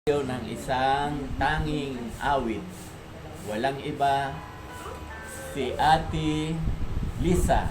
ng isang tanging awit. Walang iba, si Ate Lisa.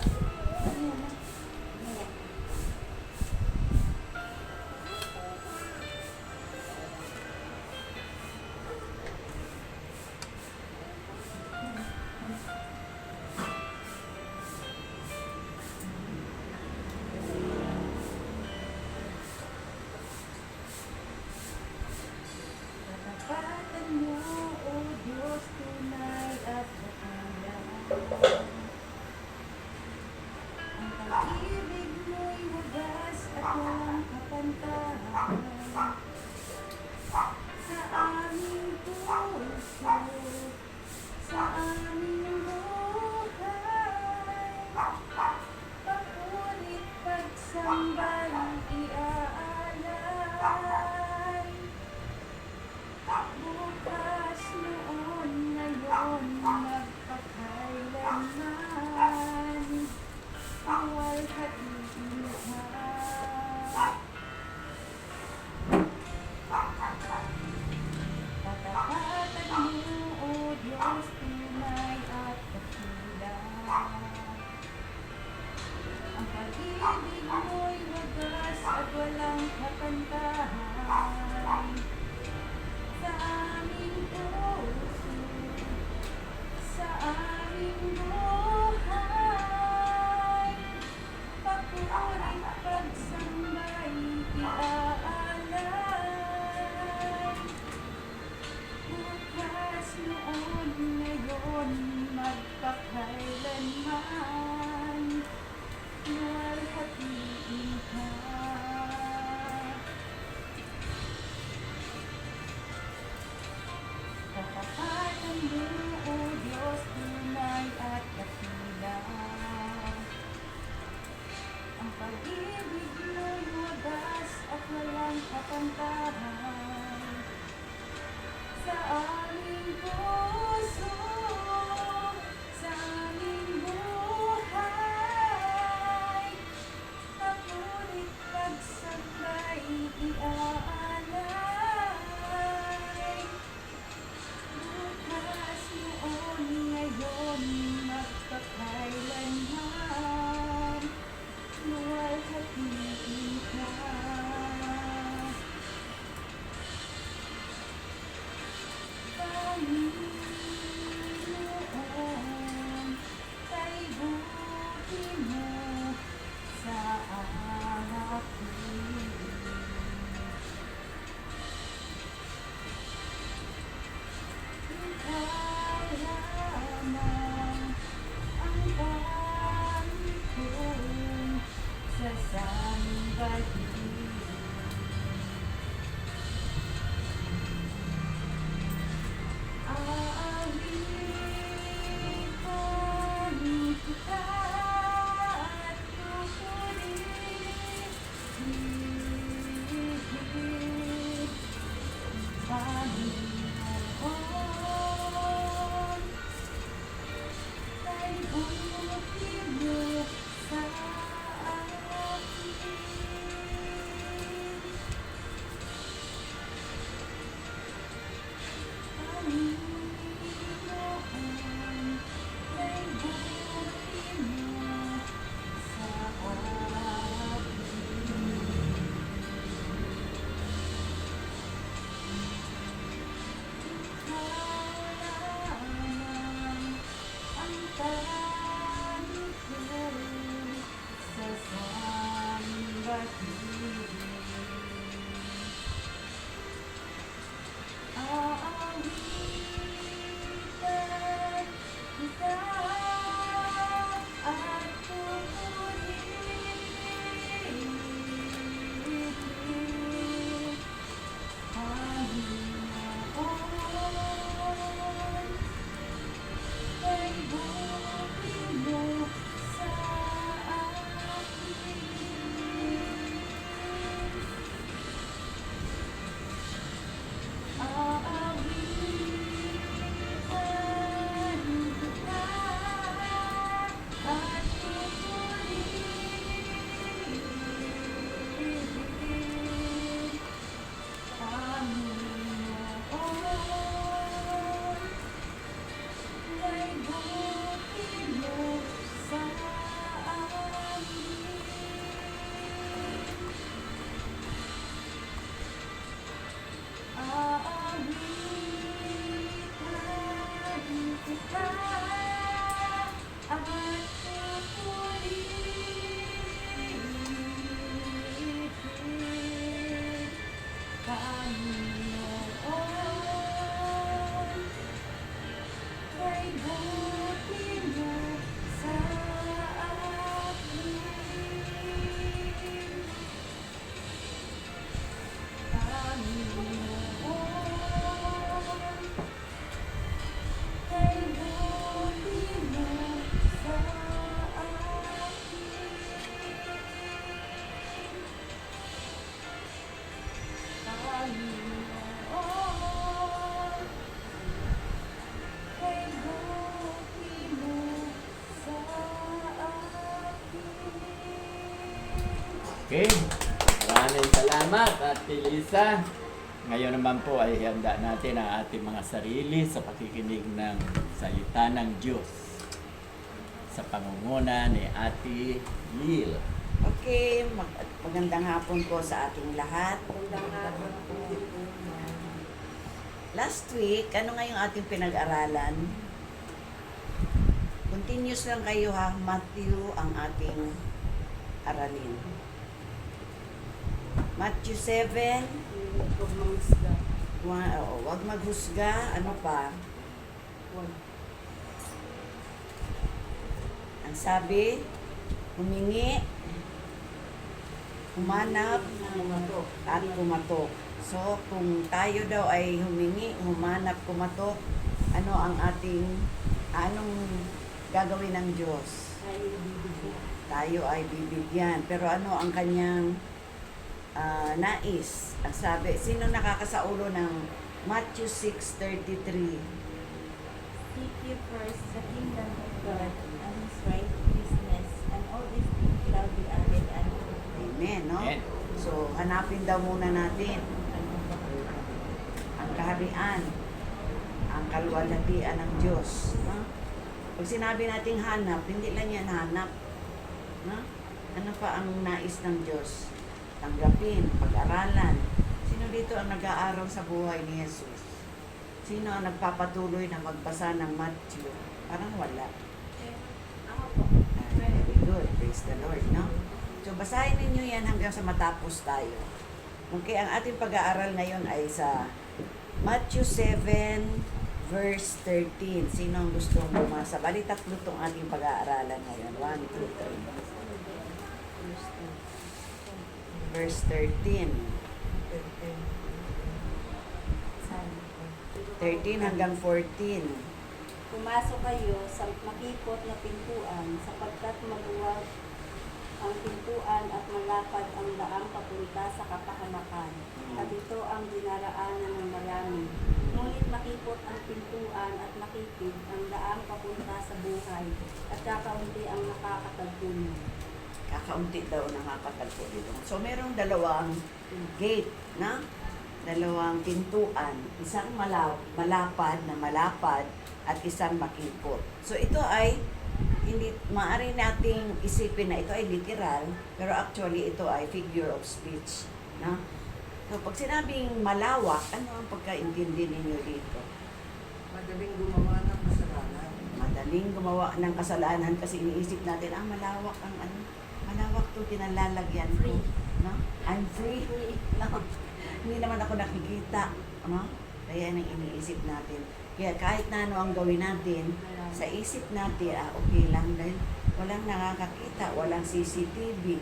Katapatan mo, O Diyos, tunay at dakila. Ang pag-ibig mo'y wagas at walang kapantahan. Sa aming puso, sa aming buhay, papunit pagsambay iaalay. Bukas, noon, ngayon, magpakailanman, luwalhatiin ka. Katapatan mo, O Diyos, tunay at dakila. Ang pag-ibig mo'y wagas at walang kapantahan. Sa aming puso, sa aming buhay, papurit pagsambay iaalay. Bukas, noon, ngayon, magpakailanman, luwalhatiin ka. Katapatan mo, O Diyos, tunay at dakila. Ang pag-ibig mo'y wagas at walang kapantahan. Sa aming puso, sa aming buhay, papunit pagsambay iaalay. Bukas, noon, ngayon, magpakailanman, luwalhatiin ka. Panginoon, kay buti mo sa akin. Lamang ang pangit kong sasambahin. Aawitin kita at pupurihin, Panginoon, kay buti mo sa akin. Okay. Maraming salamat, Ate Lisa. Ngayon naman po ay handa natin ang ating mga sarili sa pakikinig ng salita ng Diyos sa pangunguna ni Ate Lil. Okay, magandang hapon po sa ating lahat. Magandang hapon po. Last week, ano nga yung ating pinag-aralan? Continuous lang kayo ha, Matthew ang ating aralin. Matthew 7, Huwag mangisga. wag maghusga, ano pa? Huwag. Ang sabi, humingi, humanap, Kumatok. at kumatok. So, kung tayo daw ay humingi, humanap, kumatok, ano ang anong gagawin ng Diyos? Ay, bibigyan. Tayo ay bibigyan. Pero ano ang kanyang nais? Ang sabi, sino nakakasaulo ng Matthew 6:33? Seek ye first the kingdom of God and His righteousness, and all these things shall be added unto you. Amen, no? Amen. So, hanapin daw muna natin ang kaharian, ang kalwalhatian ng Diyos. No? Pag sinabi nating hanap, hindi lang yan hanap. No? Ano pa ang nais ng Diyos? Tanggapin, pag-aralan. Sino dito ang nag-aaral sa buhay ni Jesus? Sino ang nagpapatuloy na magbasa ng Matthew? Parang wala. Ako po. Very good. Praise the Lord, no? So, basahin ninyo yan hanggang sa matapos tayo. Okay, ang ating pag-aaral ngayon ay sa Matthew 7, verse 13. Sino ang gustong bumasa? Bali, tatlo itong ating pag-aaralan ngayon. 1, 2, 3. Verse 13. 13 hanggang 14. Pumasok kayo sa makipot na pintuan, sapagkat maluwag ang pintuan at malapad ang daang papunta sa kapahamakan. At ito ang dinaraanan ng marami. Ngunit makipot ang pintuan at makitid ang daang papunta sa buhay, at kakaunti ang nakakatagpo niyo. Kakaunti daw nakakatagpo dito. So, merong dalawang gate, na? Dalawang pintuan. Isang malapad na malapad at isang makipot. So, ito ay hindi maaari nating isipin na ito ay literal, pero actually ito ay figure of speech, na? So, pag sinabing malawak, ano ang pagkaintindi ninyo dito? Madaling gumawa ng kasalanan. Madaling gumawa ng kasalanan kasi iniisip natin, malawak ang malawak to kinalalagyan ko. Free. No? I'm free. No? Hindi naman ako nakikita. No? Kaya nang iniisip natin. Kaya kahit na ano ang gawin natin, sa isip natin, okay lang dahil walang nakakakita, walang CCTV.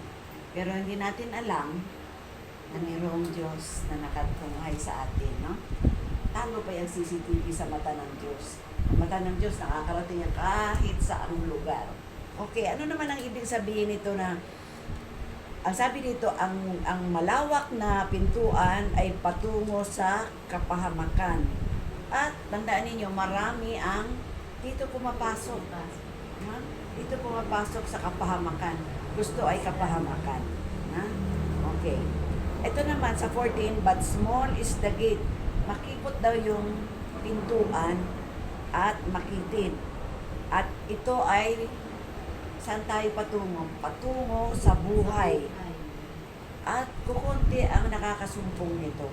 Pero hindi natin alam na mayroong Diyos na nakatunghay sa atin. No? Tago pa yung CCTV sa mata ng Diyos. Ang mata ng Diyos nakakarating yan kahit sa ang lugar. Okay, ano naman ang ibig sabihin nito na ang sabi dito, ang malawak na pintuan ay patungo sa kapahamakan. At tandaan ninyo, marami ang dito pumapasok. Ha? Dito pumapasok sa kapahamakan. Gusto ay kapahamakan. Ha? Okay. Ito naman sa 14, but small is the gate. Makipot daw yung pintuan at makitid. At ito ay saan tayo patungo? Patungo sa buhay. At kukunti ang nakakasumpong nito.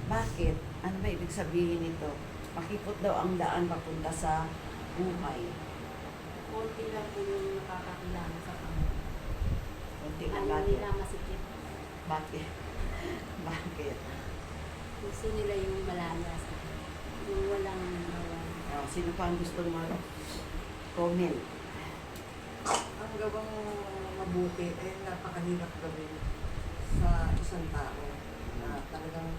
Bakit? Ano ba ibig sabihin nito? Makipot daw ang daan papunta sa buhay. Konti lang po yung nakakakilala sa kanila. Kunti na Ano bakit? nila masikip. Bakit? Bakit? Gusto nila yung malayas. Yung walang Sino pa ang gustong mag-comment? Ang gawang mabuti ay napakahirap gawin sa isang tao na talagang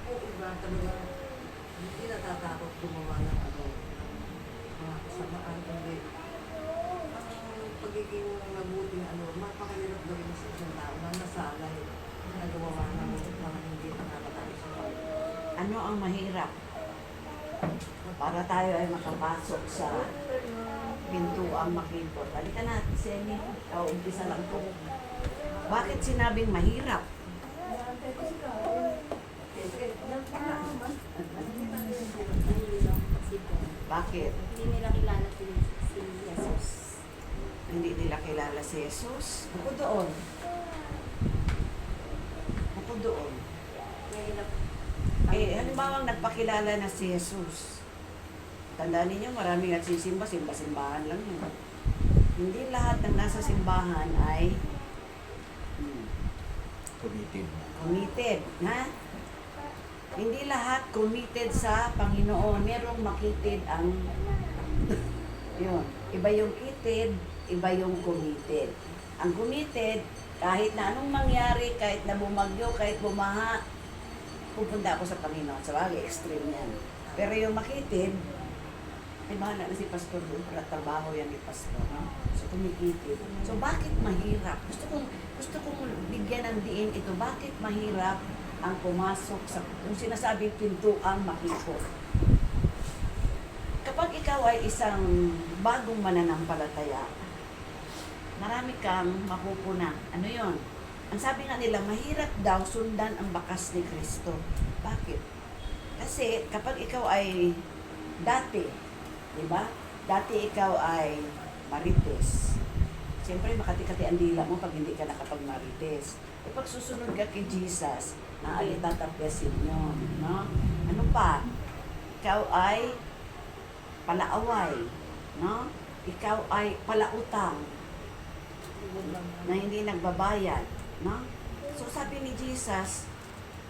iba talagang hindi natatakot gumawa ng mga kasamaan, kundi ang pagiging mabuting mapakahirap gawin sa isang tao na nasanay na gumawa ng mga hindi nakakatayo sa buhay. Ano ang mahirap? Para tayo ay makapasok sa pintuang makipot. Halika na, Seni. Umpisa lang po. Bakit sinabing mahirap? Bakit? Hindi nila kilala si Jesus. Hindi nila kilala si Jesus? Bukod doon. Bukod doon. Mahirap. Halimbawa nagpakilala na si Jesus. Tandaan ninyo, maraming nagsisimba, simbahan lang yun. Hindi lahat ng nasa simbahan ay Committed. committed, ha? Hindi lahat committed sa Panginoon. Merong makitid ang yun. Iba yung kitid, iba yung committed. Ang committed, kahit na anong mangyari, kahit na bumagyo, kahit bumaha, pupunta ako sa Panginoon. Sa bagay, extreme yan. Pero yung makitid, ay bahala na si Pastor doon para trabaho yan ni Pastor. No? So, kumikitid. So, bakit mahirap? Gusto kong bigyan ng diin ito. Bakit mahirap ang pumasok sa, yung sinasabing pintuang makikot? Kapag ikaw ay isang bagong mananampalataya, marami kang mapupuna. Ano yon? Ang sabi nga nila, mahirap daw sundan ang bakas ni Kristo. Bakit? Kasi kapag ikaw ay dati, di ba? Dati ikaw ay marites. Siyempre, makati-kati ang dila mo pag hindi ka nakapag-marites. E pag susunod ka kay Jesus, tatapyasin yun. No? Ano pa? Ikaw ay palaaway. No? Ikaw ay palautang na hindi nagbabayad. No? So sabi ni Jesus,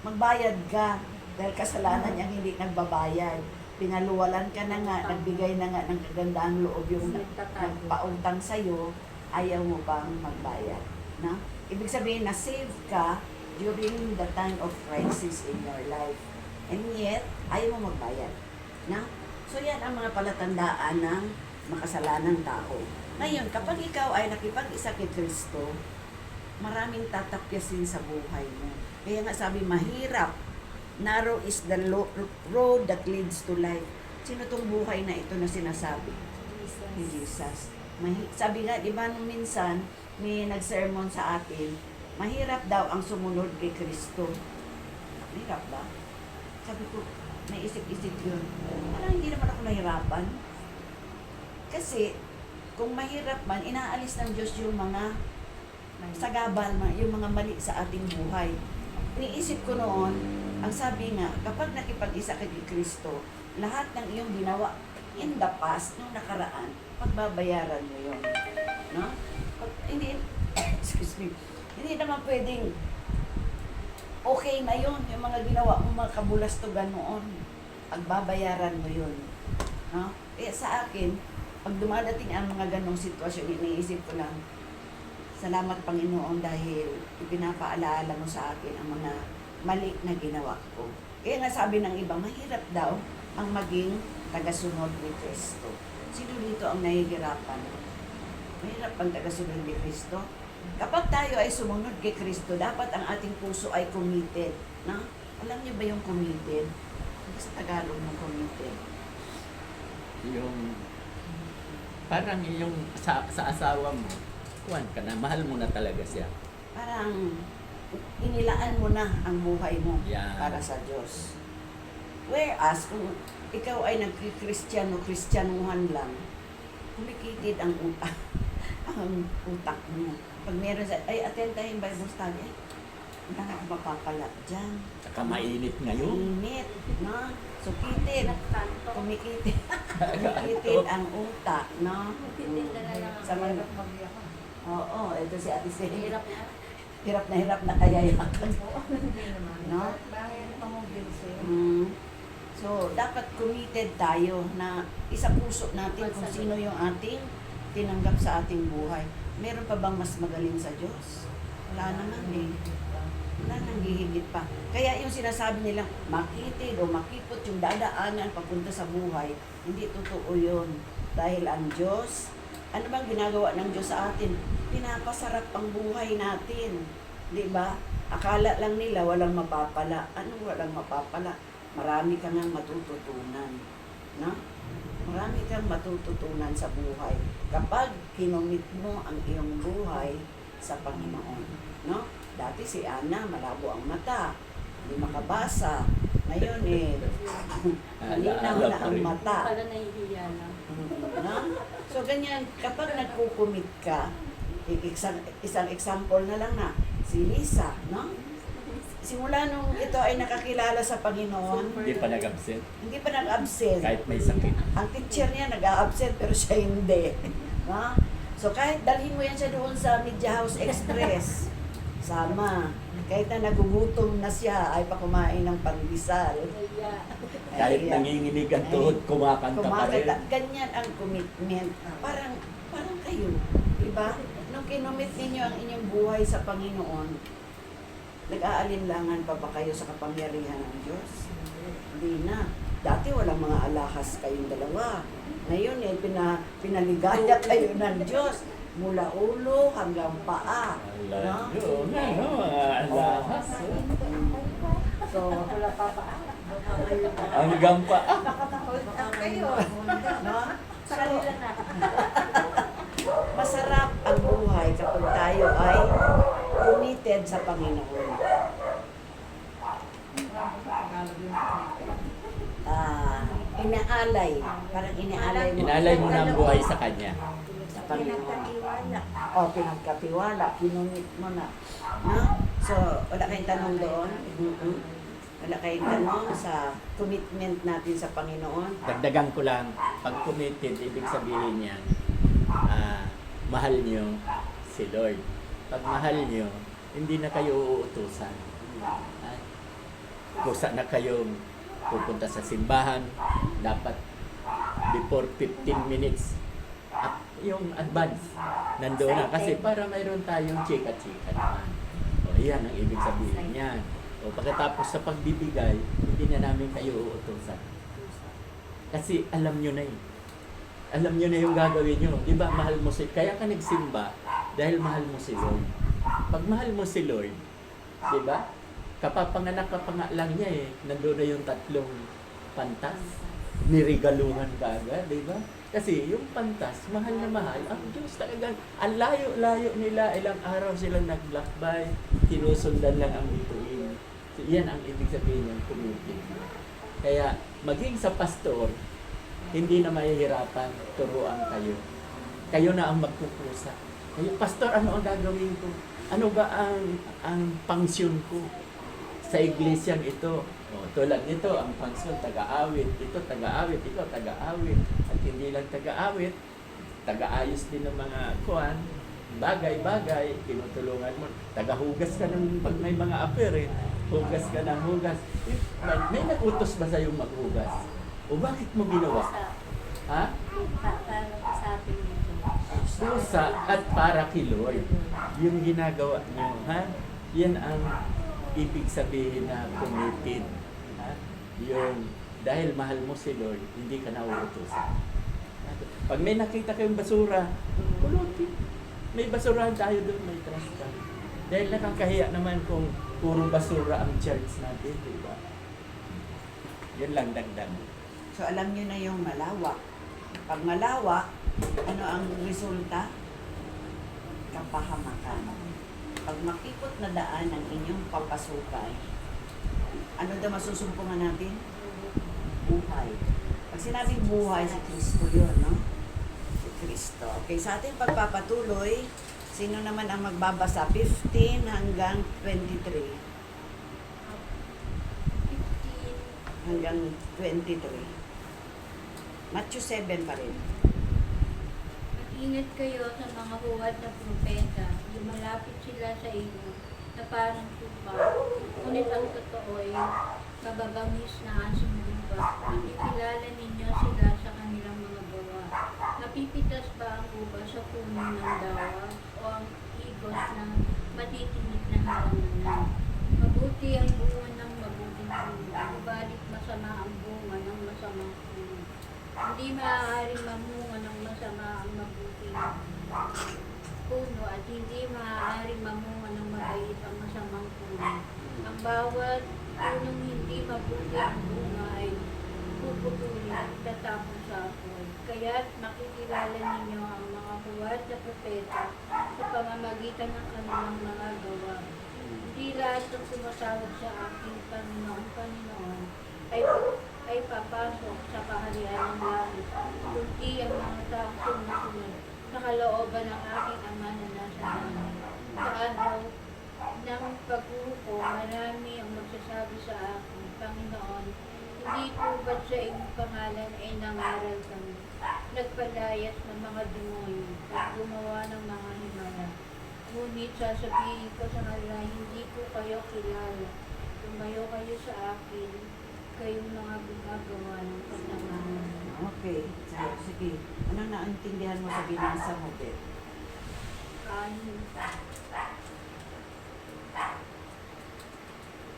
magbayad ka dahil kasalanan niyang hindi nagbabayad. Pinaluwalan ka na nga, nagbigay na nga ng kagandang loob yung nagpautang sa'yo, ayaw mo pang magbayad. No? Ibig sabihin na save ka during the time of crisis in your life. And yet, ayaw mo magbayad. No? So yan ang mga palatandaan ng makasalanang tao. Ngayon, kapag ikaw ay nakipag-isa kay Kristo, maraming tatapyasin sa buhay mo. Kaya nga sabi, mahirap. Narrow is the road that leads to life. Sino tong buhay na ito na sinasabi? Ni Jesus. Sabi nga, di ba nung minsan, may nag-sermon sa atin, mahirap daw ang sumunod kay Kristo. Mahirap ba? Sabi ko, naisip-isip yun. Parang hindi naman ako nahirapan. Kasi, kung mahirap man, inaalis ng Diyos yung mga sagabal, yung mga mali sa ating buhay. Iniisip ko noon, ang sabi nga, kapag nakipag-isa kay Kristo, lahat ng iyong ginawa in the past, nung nakaraan, pagbabayaran mo yun. No? Hindi, excuse me, hindi naman pwedeng okay na yun, yung mga ginawa mo, mga kabulastugan noon, pagbabayaran mo yun. No? Kaya sa akin, pag dumadating ang mga ganong sitwasyon, iniisip ko lang, salamat Panginoon dahil ipinapaalaala mo sa akin ang mga mali na ginawa ko. Kaya nga sabi ng iba, mahirap daw ang maging tagasunod ni Kristo. Sino dito ang nahihirapan? Mahirap ang tagasunod ni Kristo. Kapag tayo ay sumunod kay Kristo, dapat ang ating puso ay committed. No? Alam niyo ba yung committed? Ano sa Tagalog ng committed? Yung, parang yung sa asawa mo, kuwan ka na, mahal mo na talaga siya. Parang inilaan mo na ang buhay mo Yan. para sa Diyos. Whereas, kung ikaw ay kristyanuhan lang, kumikitid ang utak. Ang utak mo. Pag meron sa, ay, attend tayo yung Bible study, ay, wala na akong mapapala dyan. Saka mainit ngayon. Init, no? So, kitid. Nagkanto. Kumikitid. Kumikitid ang utak, no? Titinda na lang Sa ang mga, Hirap magyakan. oo, ito si Ate Sally. hirap na. Hirap na kaya yakan. Oo, hindi naman. No? Bakit pa mo bilse? So, dapat committed tayo na isa puso natin kung sino yung ating tinanggap sa ating buhay. Meron pa bang mas magaling sa Diyos? Wala naman eh. Wala nang hihigit pa. Kaya yung sinasabi nilang makitid o makipot yung dadaanan papunta sa buhay, hindi totoo yun. Dahil ang Diyos, ano bang ginagawa ng Diyos sa atin? Pinapasarap ang buhay natin. Di ba? Akala lang nila walang mapapala. Anong walang mapapala? Marami ka nang matututunan. No? Marami kang matututunan sa buhay. Kapag kinumit mo ang iyong buhay sa Panginoon. No? Dati si Ana, malabo ang mata, hindi makabasa. Ngayon malinaw na ang mata. Pala nahihiya lang. No? So ganyan, kapag nagkukumit ka, isang example na lang na, si Lisa, no? Simula nung ito ay nakakilala sa Panginoon, Hindi pa nag-absent. hindi pa nag-absent. Kahit may sakit. Ang teacher niya nag-absent pero siya hindi. No? So kahit dalhin mo yan siya doon sa Media House Express, sama. Kahit na nagugutom na siya, ay pa kumain ng pandesal. Nahiya. Kahit Ay, nanginginig ang tuhod, kumakanta pa rin. Ganyan ang commitment. Parang kayo, diba? Nung kinumit ninyo ang inyong buhay sa Panginoon, nag-aalinlangan pa ba kayo sa kapangyarihan ng Diyos? Hindi na. Dati walang mga alahas kayong dalawa. Ngayon pinaligaya kayo ng Diyos. Mula ulo hanggang paa. Ala, No? yun, ano, mga alahas. So, Wala pa pa. Hanggang pa. kayo. no? Sa kanila na. Masarap ang buhay kapag tayo ay committed sa Panginoon. Inaalay. Parang inaalay mo. Inalay mo na ang buhay sa Kanya. Sa Panginoon. Pinagkatiwala. Pinagkatiwala. Kinumit mo na. No? So, wala kayong tanong doon? Wala kayong tanong sa commitment natin sa Panginoon? Dagdagan ko lang, pag committed, ibig sabihin niya, mahal niyo si Lord. Pag mahal niyo, hindi na kayo uutusan. Kusa na kayong pupunta sa simbahan, dapat before 15 minutes. At yung advance, nandoon na. Kasi para mayroon tayong chika-chika naman. O, yan ang ibig sabihin niyan. O, pagkatapos sa pagbibigay, hindi na namin kayo uutusan. Kasi alam nyo na alam nyo na yung gagawin nyo. Di ba, mahal mo si... Kaya ka nagsimba dahil mahal mo si Lord. Pag mahal mo si Lord, di ba? Kapapanganak ka pa nga lang niya nandoon na yung 3 pantas. Nirigaluhan ka agad, di ba? Kasi yung pantas, mahal na mahal. Ang Diyos talagang, ang layo-layo nila. Ilang araw silang naglakbay. Tinusundan lang ang bituin. So, yan ang ibig sabihin ng committed. Kaya, maging sa pastor, hindi na mahihirapan, turuan kayo. Kayo na ang magkukusa. Kayo, pastor, ano ang gagawin ko? Ano ba ang pangsyon ko sa iglesyang ito? O, tulad nito, ang pangsyon, taga-awit. Ito, taga-awit. Ito, taga-awit. At hindi lang taga-awit, taga-ayos din ng mga kuwan, bagay-bagay, tinutulungan mo. Taga-hugas ka ng pag may mga affair hugas ka ng hugas. May nagutos ba sa'yo maghugas? O bakit mo ginawa? Ha? Para sa atin nito. Pusa at para kay Lord. Yung ginagawa nyo, ha? Yan ang ibig sabihin na committed. Ha? Yung dahil mahal mo si Lord, hindi ka nauutosan. Pag may nakita kayong basura, pulutin. May basurahan tayo doon, may trash ka. Dahil nakakahiya naman kung puro basura ang church natin, di ba? Yan lang dagdag. So alam nyo na yung malawak. Pag malawak, ano ang resulta? Kapahamakan. Pag makipot na daan ang inyong papasukan, ano daw masusumpungan natin? Buhay. Pag sinabing buhay, si Kristo yun, no? Si Kristo. Okay, sa ating pagpapatuloy, sino naman ang magbabasa? 15 hanggang 23. 15. Hanggang 23. Matthew 7 pa rin. Mag-ingat kayo sa mga huwad na propeta. Lumalapit sila sa inyo na parang tupa. Ngunit ang totoo ay mababangis na asong lupa. Nakikilala ninyo sila sa kanilang mga gawa. Napipitas ba ang uba sa puno ng dawa o ang igos na matitinik na haranganan? Mabuti ang bunga ng mabuting puno, subalit masama ang bunga ng masamang puno. Hindi maaaring mamunga ng masama ang mabuting puno at hindi maaaring mamunga ng mabait ang masamang puno. Ang bawat punong hindi mabuti ang bunga ay puputulin at tatapon sa apoy. Kaya't makikilala ninyo ang mga buhat na propeta sa pamamagitan ng kanilang mga gawa. Hindi lahat ng sumasawag sa aking Panginoon ay papasok sa kaharian ng langit, kundi ang mga taong sumusunod sa kalooban ng aking Ama na nasa langit. Sa araw ng paghuko, marami ang magsasabi sa akin, Panginoon, hindi po ba't sa inyong pangalan ay nangaral kami, nagpalayas ng mga demonyo at gumawa ng mga himala. Ngunit sasabihin ko sa kanila, hindi ko kayo kilala. Tumayo kayo sa akin, kayong mga gumagawa ng kasalanan. Okay. So, sige. Anong naintindihan mo sa binasa mo, Beth?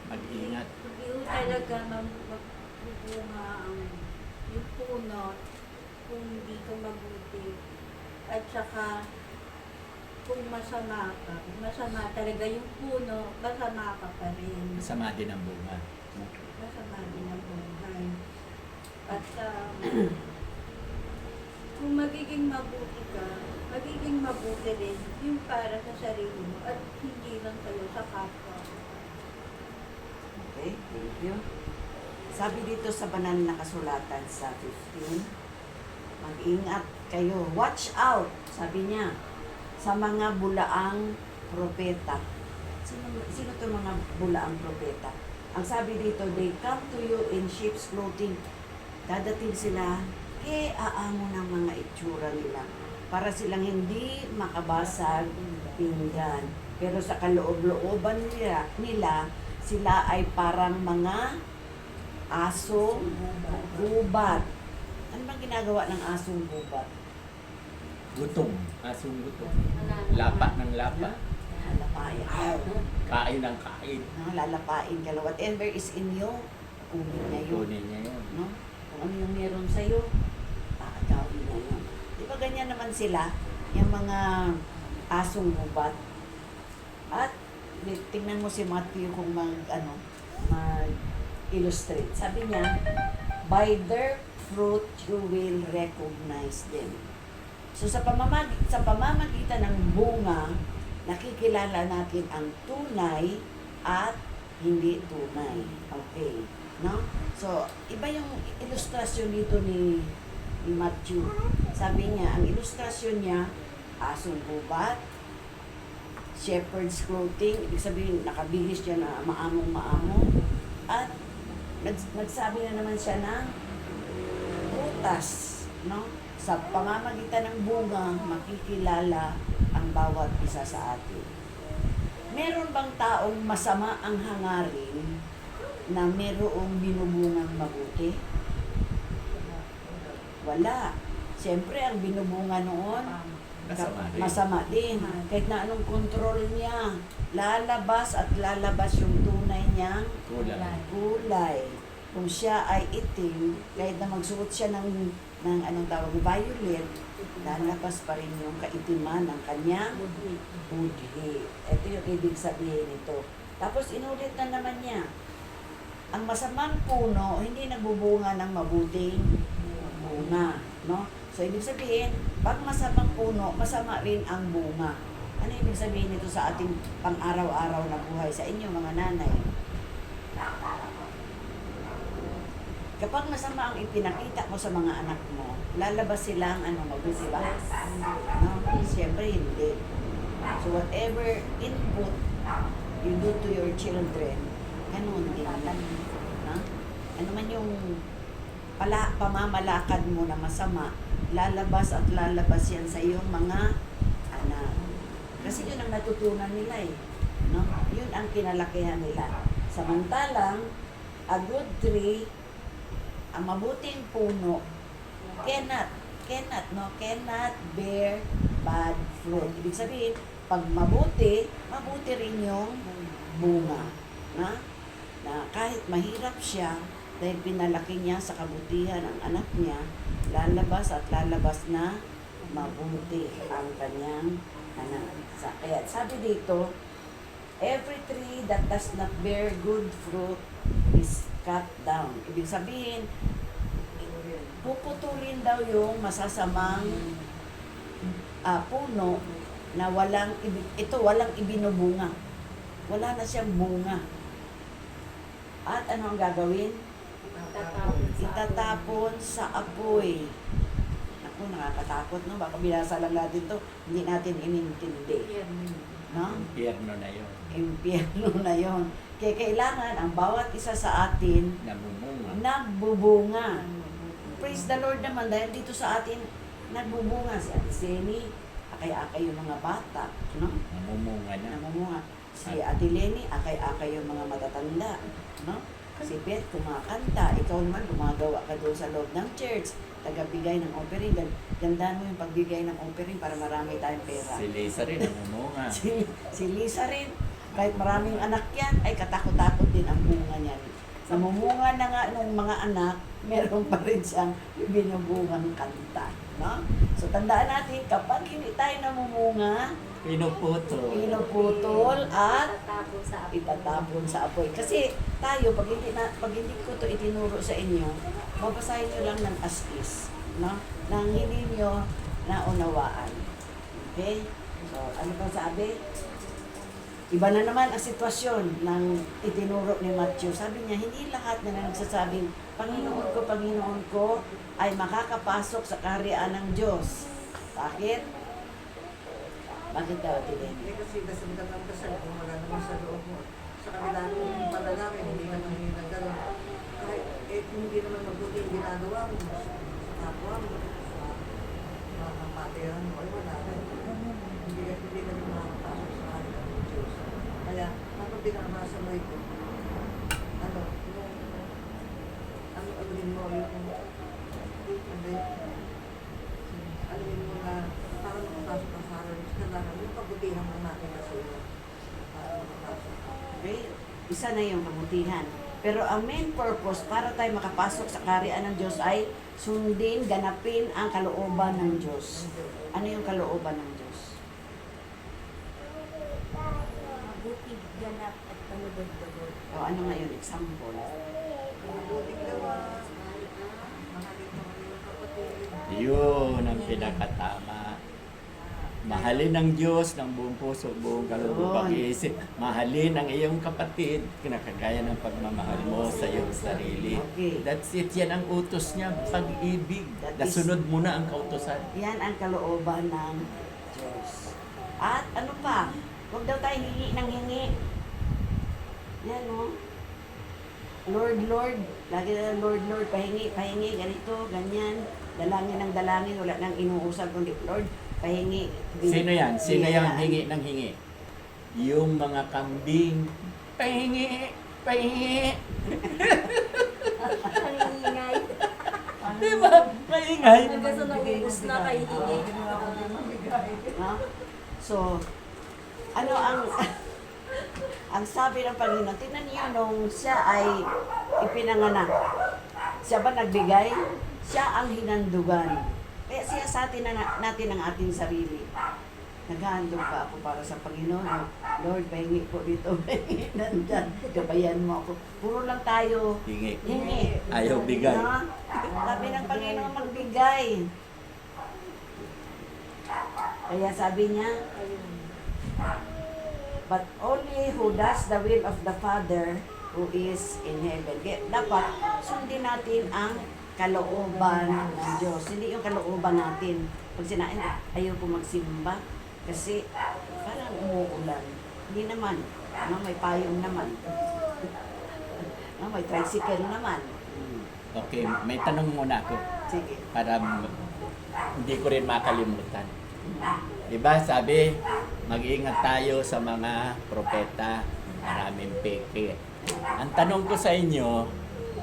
Mag-ingat. Hindi talaga magbubunga yung puno kung hindi ka mabuti. At saka, kung masama ka, masama talaga yung puno, masama ka pa rin. Masama din ang bunga. Masama din ang buhay. At kung magiging mabuti ka, magiging mabuti rin yung para sa sarili mo at hindi lang kayo sa kapwa. Okay, thank you. Sabi dito sa banal na kasulatan sa 15, mag-ingat kayo. Watch out, sabi niya, sa mga bulaang propeta. Sino to mga bulaang propeta? Ang sabi dito, they come to you in sheep's clothing. Dadating sila, aamo ng mga itsura nila. Para silang hindi makabasag pinggan. Pero sa kaloob-looban nila, sila ay parang mga asong gubat. Ano bang ginagawa ng asong gubat? Gutom. Asong gutom. Lapa ng lapa. Lalapain. Kain ng kain. No, lalapain ka. Whatever is in you, kunin niya yun. Kunin niya yun. No? Kung ano yung meron sa'yo, aagawin na yun. Di ba ganyan naman sila, yung mga asong gubat? At tingnan mo si Matthew kung mag-illustrate. Sabi niya, by their fruit you will recognize them. So sa pamamagitan ng bunga, nakikilala natin ang tunay at hindi tunay. Okay. No? So, iba yung ilustrasyon dito ni Matthew. Sabi niya, ang ilustrasyon niya, asong gubat, shepherd's clothing, ibig sabihin, nakabihis siya na maamong-maamong, at nagsabi na naman siya ng prutas, no? Sa pamamagitan ng bunga, makikilala ang bawat isa sa atin. Meron bang taong masama ang hangarin na merong binubungang mabuti? Wala. Siyempre, ang binubunga noon, masama din. Kahit na anong control niya, lalabas at lalabas yung tunay niyang kulay. Kung siya ay itim, kahit na magsuot siya ng anong tawag, violet, lalabas pa rin yung kaitiman ng kanyang budhi. Ito yung ibig sabihin nito. Tapos inulit na naman niya, ang masamang puno, hindi nagbubunga ng mabuting bunga. No? So, ibig sabihin, pag masamang puno, masama rin ang bunga. Ano ibig sabihin nito sa ating pang-araw-araw na buhay sa inyo, mga nanay? Kapag masama ang ipinakita mo sa mga anak mo, lalabas silang mabuti ba? No? Siyempre, hindi. So, whatever input you do to your children, ganun din. No? Ano man yung pamamalakad mo na masama, lalabas at lalabas yan sa iyong mga anak. Kasi yun ang natutunan nila eh. No? Yun ang kinalakihan nila. Samantalang, a good tree, ang mabuting puno, cannot bear bad fruit. Ibig sabihin, pag mabuti rin yung bunga. Na kahit mahirap siya, dahil pinalaki niya sa kabutihan ang anak niya, lalabas at lalabas na mabuti ang kanyang anak. Kaya sabi dito, every tree that does not bear good fruit is cut down. Ibig sabihin, puputulin daw yung masasamang puno na walang ibinubunga. Wala na siyang bunga. At ano ang gagawin? Itatapon sa apoy. Naku, nakakatakot, no? Baka binasa lang natin to, hindi natin inintindi. No? Impyerno na yun. Impyerno na yon. Kaya kailangan ang bawat isa sa atin Namumunga. nagbubunga. Praise the Lord naman dahil dito sa atin nagbubunga si Ate Seni, akay-akay yung mga bata, no? Namumunga na. Namumunga. Si Ate Lenny, akay-akay yung mga matatanda, no? Si Beth kumakanta, ikaw naman gumagawa ka doon sa loob ng church, tagabigay ng offering. Ganda mo yung pagbigay ng offering para marami tayong pera. Si Lisa rin namumunga. Si Lisa rin, kahit maraming anak yan, ay katakot-takot din ang bunga niyan. Namumunga na nga ng mga anak, meron pa rin siyang binubungang kanta. No? So tandaan natin, kapag hindi tayo namumunga, pinuputol at Tatapon sa apoy. itatapon sa apoy. Kasi tayo, pag hindi ko to itinuro sa inyo, babasahin nyo lang ng as-is. No? Nang hindi nyo naunawaan. Okay? So, ano pa sabi? Iba na naman ang sitwasyon ng itinuro ni Matthew. Sabi niya, hindi lahat na nagsasabing, Panginoon ko ay makakapasok sa kaharian ng Diyos. Bakit? Bakit daw, Tilene? Eh kasi dasal ka ng dasal kung wala naman sa loob mo. Sa kabila ng panalangin, hindi naman hindi na gano'n. Kahit hindi naman mabuti yung ginagawa mo sa kapwa mo, sa mga kapatiran mo, ay wala rin. Hindi na rin makakapasok sa kanila ng Diyos. Kaya, kapag binabasa mo ito, aluin mo na para makapasok ka sa araw, kailangan yung kabutihan ng natin kasi para makapasok ka. Okay? Isa na yung kabutihan. Pero ang main purpose para tayo makapasok sa kaharian ng Diyos ay sundin, ganapin ang kalooban ng Diyos. Ano yung kalooban ng Diyos? Mabuti, ganap at panudod-dod. O ano nga yun? Example. Mabuting gawa, mahalin mo yung kapatid. Yun ang pinakatama. Mahalin ng Diyos ng buong puso, buong kaloob, pag-iisip. Mahalin ang iyong kapatid, kinakagaya ng pagmamahal mo sa iyong sarili. Okay. That's it. Yan ang utos niya, pag-ibig. That is- Nasunod mo na ang kautosan. Yan ang kalooban ng Diyos. At ano pa? Huwag daw tayo hingi ng hingi. Yan o. Lord, Lord. Lagi na Lord, Lord. Pahingi, pahingi. Ganito, ganyan. Dalangin ng dalangin. Wala nang inuusap kundi Lord, pahingi. Sino yan? Sino Yan. yung hingi ng hingi? Yung mga kambing. Pahingi! Pahingi! Ang ingay. Di ba? Maingay. Hanggang sa naubos na kay hingi. No? So, ano ang ang sabi ng Panginoon, tingnan niyo nung siya ay ipinanganak. Siya ba nagbigay? Siya ang hinandugan. Kaya siya sa atin natin ang ating sarili. Naghahandog pa ako para sa Panginoon. Lord, pahingi po dito. Nandyan, gabayan mo ako. Puro lang tayo Hingi. hingi. Ayaw bigay. No? Sabi ng Panginoon magbigay. Kaya sabi niya, but only who does the will of the Father who is in heaven. Kaya dapat sundin natin ang kalooban ng Diyos. Hindi yung kalooban natin. Pag sinain, ayaw ko magsimba kasi parang umuulan. Hindi naman. No, may payong naman. No, may tricycle naman. Okay, may tanong muna ako Sige. para hindi ko rin makalimutan. Diba sabi, mag-iingat tayo sa mga propeta, maraming peke. Ang tanong ko sa inyo,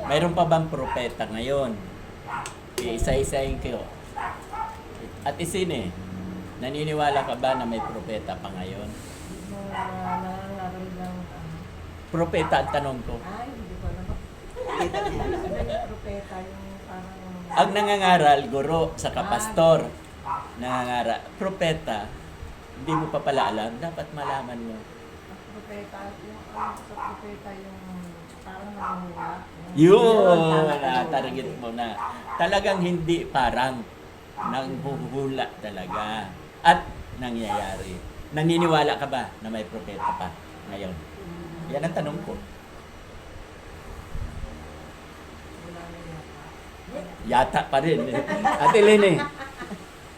mayroon pa bang propeta ngayon? Iisa-isahin ko. At Isine, naniniwala ka ba na may propeta pa ngayon? Nangangaral lang. Propeta ang tanong ko. Ay, hindi ko alam. Kita niya. Yung propeta, yung parang... Ang nangangaral, guro, saka pastor, nangangaral, propeta, hindi mo pa pala alam, dapat malaman mo. propeta, yung sa propeta yung parang nanguhula. Yun, target mo na. Talagang hindi parang nanghuhula talaga. At nangyayari. Naniniwala ka ba na may propeta pa ngayon? Yan ang tanong ko. Wala na yata. Yata pa rin. Ate Lene,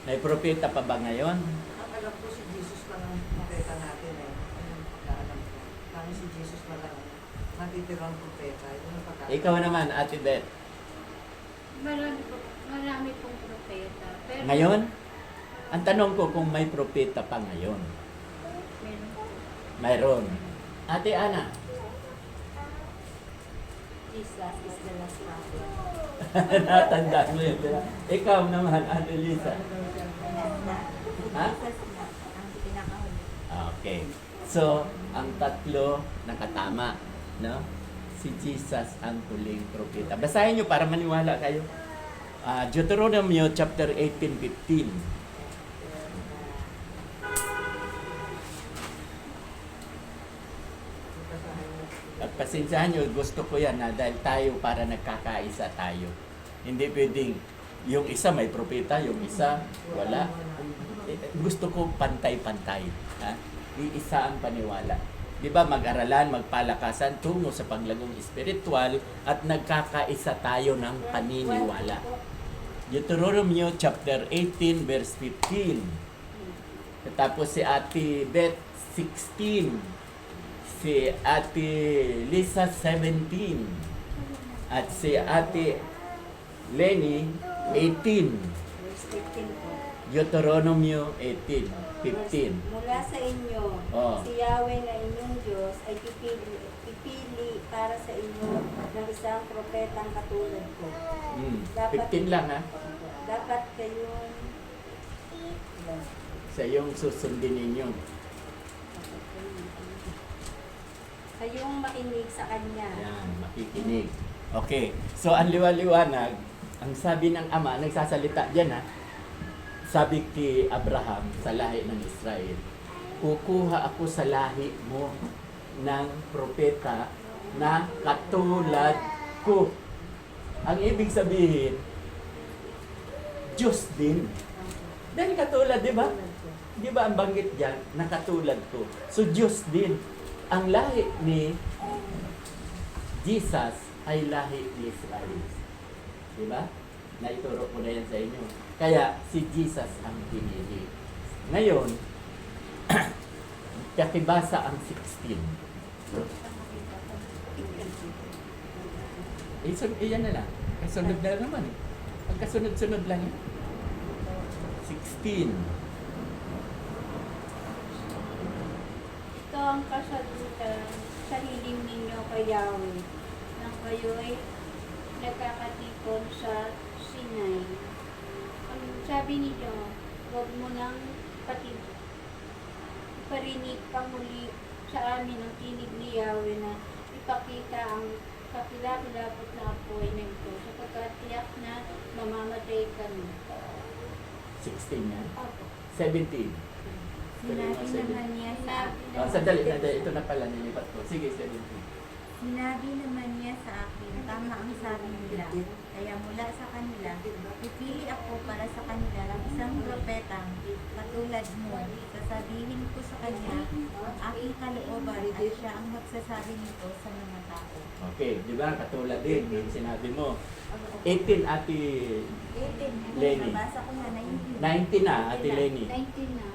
may propeta pa ba ngayon? Ang alam ko si Jesus lang ang propeta natin eh. Ang pagkaalam ko. Kami si Jesus na lang ang natitirang propeta. Yun ang pagkaalam. Ikaw naman, Ate Beth. Marami pong propeta. Pero Ngayon? Ang tanong ko kung may propeta pa ngayon. meron po. Mayroon. Ate Ana, Jesus is the last prophet. natanda mo yun. Diba? Ikaw naman, Ate Lisa. Ha? Jesus na ang pinakahuli. Okay. So, ang tatlo nakatama, no? Si Jesus ang huling propeta. Basahin nyo para maniwala kayo. Deuteronomy chapter 18:15. At pasensyahan nyo, gusto ko yan na dahil tayo para nagkakaisa tayo. Hindi pwedeng yung isa may propeta, yung isa wala. Gusto ko pantay-pantay. Ha? Iisa ang paniwala. Di ba mag-aralan, magpalakasan tungo sa paglagong espiritual at nagkakaisa tayo ng paniniwala. Deuteronomy chapter 18 verse 15. Tapos si Ate Beth 16. Si Ate Lisa 17. At si Ate Lenny 18. Verse 15 po. Deuteronomy 18, 15. Mula sa inyo, Oh. si Yahweh na inyong Diyos ay pipili para sa inyo ng isang propetang katulad ko. 15 lang ha. Dapat kayong Sa yung susundin ninyo. kayong makinig sa Kanya. Yan, makikinig. Okay. So, ang liwaliwanag, ang sabi ng Ama, nagsasalita dyan ha, sabi kay Abraham sa lahi ng Israel, kukuha ako sa lahi mo ng propeta na katulad ko. Ang ibig sabihin, Diyos din. Dahil katulad, di ba? Di ba ang banggit dyan, na katulad ko. So, Diyos din. Ang lahi ni Jesus ay lahi ni Israel. Di ba? Naituro ko na yan sa inyo. Kaya, si Jesus ang pinili. Ngayon, kakibasa ang 16. Iyan na lang. Kasunod na naman. Pagkasunod-sunod lang yan. 16. Ito ang kasagutan sa hiling ninyo kay Yahweh nang kayo'y nagkakatipon sa Sinai. Ang sabi ninyo, huwag mo nang parinig pang muli sa amin ang tinig ni Yahweh na ipakita ang kakilakilapot na apoy na ito sapagkat tiyak na mamamatay kami. 16 yan. Opo. 17. Sinabi naman niya sa Sandali. Ito na pala, nilipat ko. Sige, 17. Sinabi naman niya sa akin, tama ang sabi nila. Kaya mula sa kanila, pipili ako para sa kanila ng isang propetang katulad mo. Sasabihin ko sa kanya ang aking kalooban at siya ang magsasabi nito sa mga tao. Okay, di ba? Katulad din yung sinabi mo. 18, Ate 18, Lenny. nabasa ko na 19. 19 na, Ate Lenny. 19 na.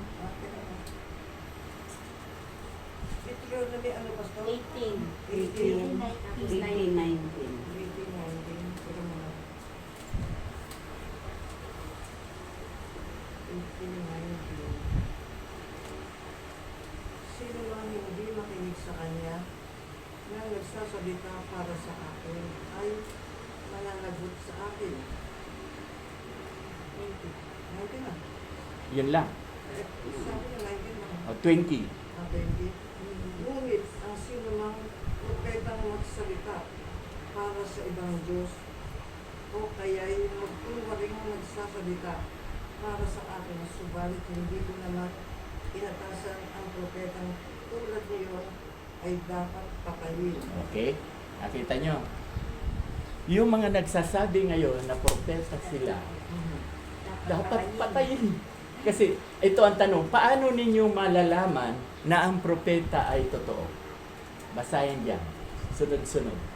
Deuteronomy, ano pastor? 18. 18, 19. 18, 19. Sino man hindi makinig sa kanya na nagsasalita para sa akin ay mananagot sa akin. 19 na. Yun lang. Sabi niya 19 na. O, 20. Ngunit ang sino mang propetang magsalita para sa ibang Diyos o kaya'y magtuwaring nagsasalita para sa akin, subalit hindi ko naman inatasan ang propetang tulad niyon ay dapat patayin. Okay? Nakita nyo? Yung mga nagsasabi ngayon na propeta sila, dapat patayin. Kasi ito ang tanong, paano ninyo malalaman na ang propeta ay totoo? Basahin diyan. Sunod-sunod.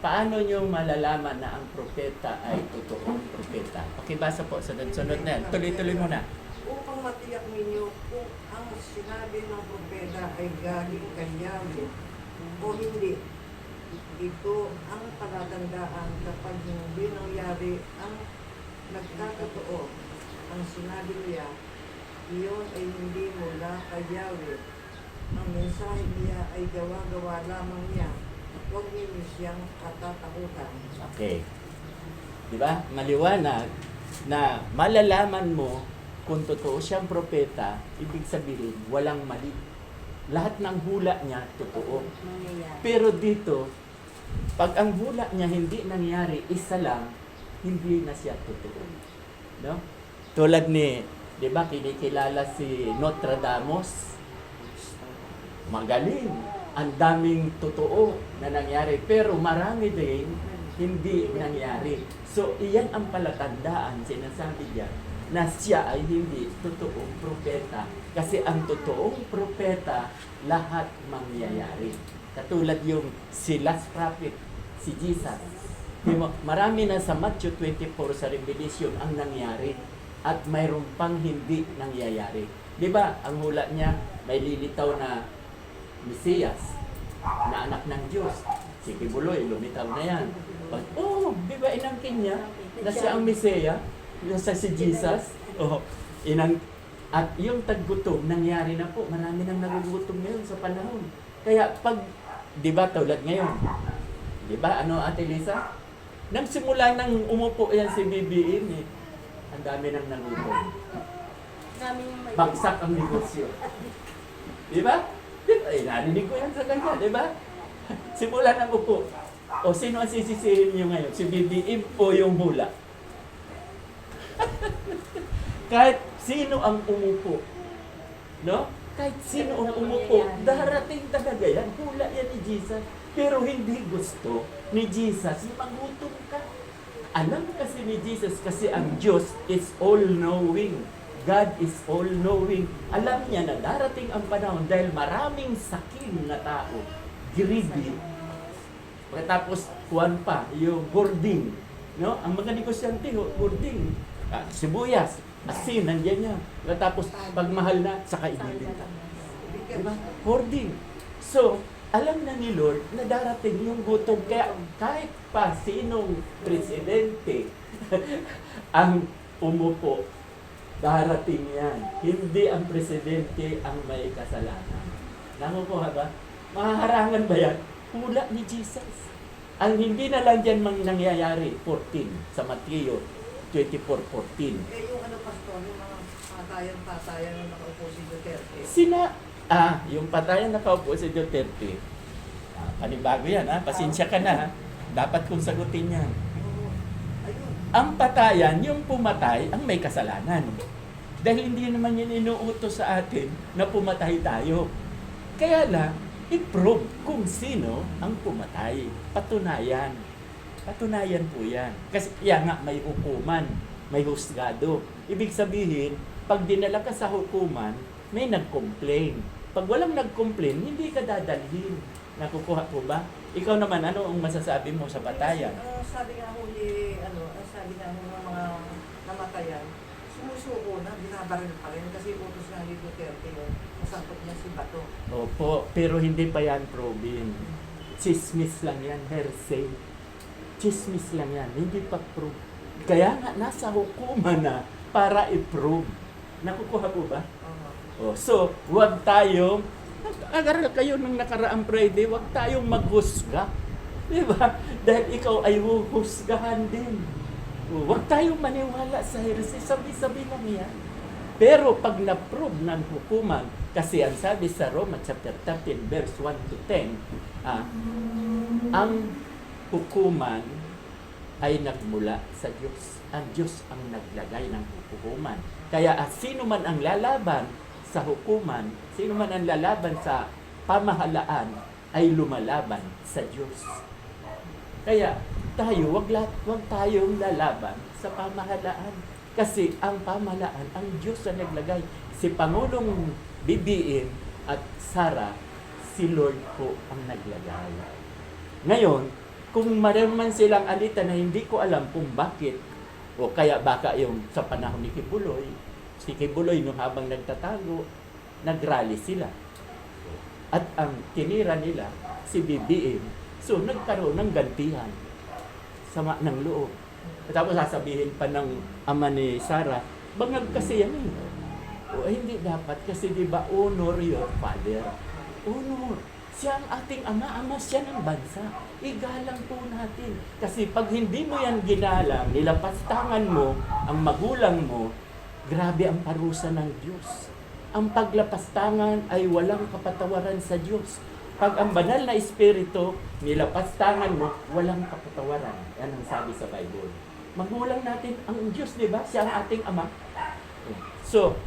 Paano nyo malalaman na ang propeta ay totoong propeta? Pakibasa po, sunod-sunod na yan. Tuloy-tuloy muna. Upang matiyak ninyo kung ang sinabi ng propeta ay galing kay Yahweh o hindi. Ito ang palatandaan kapag hindi nangyari ang nagkatotoo. Ang sinabi niya, iyon ay hindi mula kay Yahweh. Ang mensahe niya ay gawa-gawa lamang niya. Huwag ninyo siyang katatakutan. Okay. Di ba? Maliwanag na malalaman mo kung totoo siyang propeta, ibig sabihin, walang mali. Lahat ng hula niya, totoo. Mangyayari. Pero dito, pag ang hula niya hindi nangyari, isa lang, hindi na siya totoo. No? Tulad ni, di ba, kinikilala si Nostradamus. Magaling. Ang daming totoo na nangyari. Pero marami din hindi nangyari. So, iyan ang palatandaan, sinasabi diyan, na siya ay hindi totoong propeta. Kasi ang totoong propeta, lahat mangyayari. Katulad yung si last prophet, si Jesus. Marami na sa Matthew 24 sa Revelation ang nangyari at mayroon pang hindi nangyayari. Di ba? Ang hula niya, may lilitaw na Mesiyas, na anak ng Diyos. Si Kibuloy, lumitaw na yan. Di ba inangkin niya na siya ang Mesiya? Nasa si Jesus? At yung taggutom, nangyari na po. Marami nang nagugutom ngayon sa panahon. Kaya pag, di ba, tulad ngayon, di ba, Ate Lisa? Nagsimula nang umupo yan si BBM eh. Ang dami nang nagutom. Bagsak ang negosyo. Di ba? Narinig ko yan sa kanya, di ba? Simula nang upo. O sino ang sisisihin niyo ngayon? Si BBM o yung hula? Kahit sino ang umupo, no? Kahit sino ang umupo, darating talaga yan. Hula yan ni Jesus. Pero hindi gusto ni Jesus, magutom ka. Alam kasi ni Jesus, kasi ang Diyos is all-knowing. God is all-knowing. Alam niya na darating ang panahon dahil maraming sakim na tao, greedy. Tapos, kuwan pa, yung boarding. No? Ang mga negosyante, boarding. Sibuyas, asin, nandiyan niya. Tapos, pagmahal na, saka ibibenta. Diba? Hoarding. So, alam na ni Lord na darating yung gutom. Kaya kahit pa sinong presidente ang umupo, darating yan. Hindi ang presidente ang may kasalanan. Nakukuha ba? Mahaharangan ba yan? Hula ni Jesus. Ang hindi na lang dyan nangyayari, 14, sa Mateo 24:14. Yung pastor, yung mga patayan na nakaupo si Duterte. Yung patayan nakaupo si Duterte. Panibago yan, pasensya ka na, dapat kong sagutin yan. Ayun. Ang patayan, yung pumatay, ang may kasalanan. Dahil hindi naman yan inuutos sa atin na pumatay tayo. Kaya lang, i-prove kung sino ang pumatay. Patunayan. Patunayan po yan. Kasi nga, may hukuman, may husgado. Ibig sabihin, pag dinala ka sa hukuman, may nag-complain. Pag walang nag-complain, hindi ka dadalhin. Nakukuha po ba? Ikaw naman, ano ang masasabi mo sa patayan? Sabi nga ho sabi nga ho ng mga namatayan, sumusuko na, binabaril pa rin kasi utos nga ni Duterte yun, nasangkot niya si Bato. Opo, pero hindi pa yan proven. Chismis lang yan, hearsay. Chismis lang yan, hindi pa prove. Kaya nga, nasa hukuman na para i-prove. Nakukuha po ba? So, huwag tayong, nag-aral kayo nung nakaraang Friday, huwag tayong maghusga. Di ba? Dahil ikaw ay huhusgahan din. Huwag tayong maniwala sa heresy, sabi-sabi lang yan. Pero pag na-prove ng hukuman, kasi ang sabi sa Roma chapter 13, verse 1 to 10, ang hukuman ay nagmula sa Diyos. Ang Diyos ang naglagay ng hukuman. Kaya sino man ang lalaban sa hukuman, sino man ang lalaban sa pamahalaan ay lumalaban sa Diyos. Kaya tayo, wag tayong lalaban sa pamahalaan. Kasi ang pamahalaan, ang Diyos na naglagay. Si Pangulong BBM at Sara, si Lord po ang naglagay. Ngayon, kung meron man silang alita na hindi ko alam kung bakit, o kaya baka yung sa panahon ni Kibuloy, si Kibuloy nung habang nagtatago, nagrally sila. At ang tinira nila, si BBM, so nagkaroon ng gantihan sama ng loob. At tapos sasabihin pa ng ama ni Sara, bangag kasi yan eh. O hindi dapat kasi di ba honor your father. Honor. Siya ang ating ama siya ng bansa. Igalang po natin. Kasi pag hindi mo yan ginalang, nilapastangan mo ang magulang mo, grabe ang parusa ng Diyos. Ang paglapastangan ay walang kapatawaran sa Diyos. Pag ang banal na espiritu, nilapastangan mo, walang kapatawaran. Yan ang sabi sa Bible. Magulang natin ang Diyos, di ba? Siya ang ating ama. So,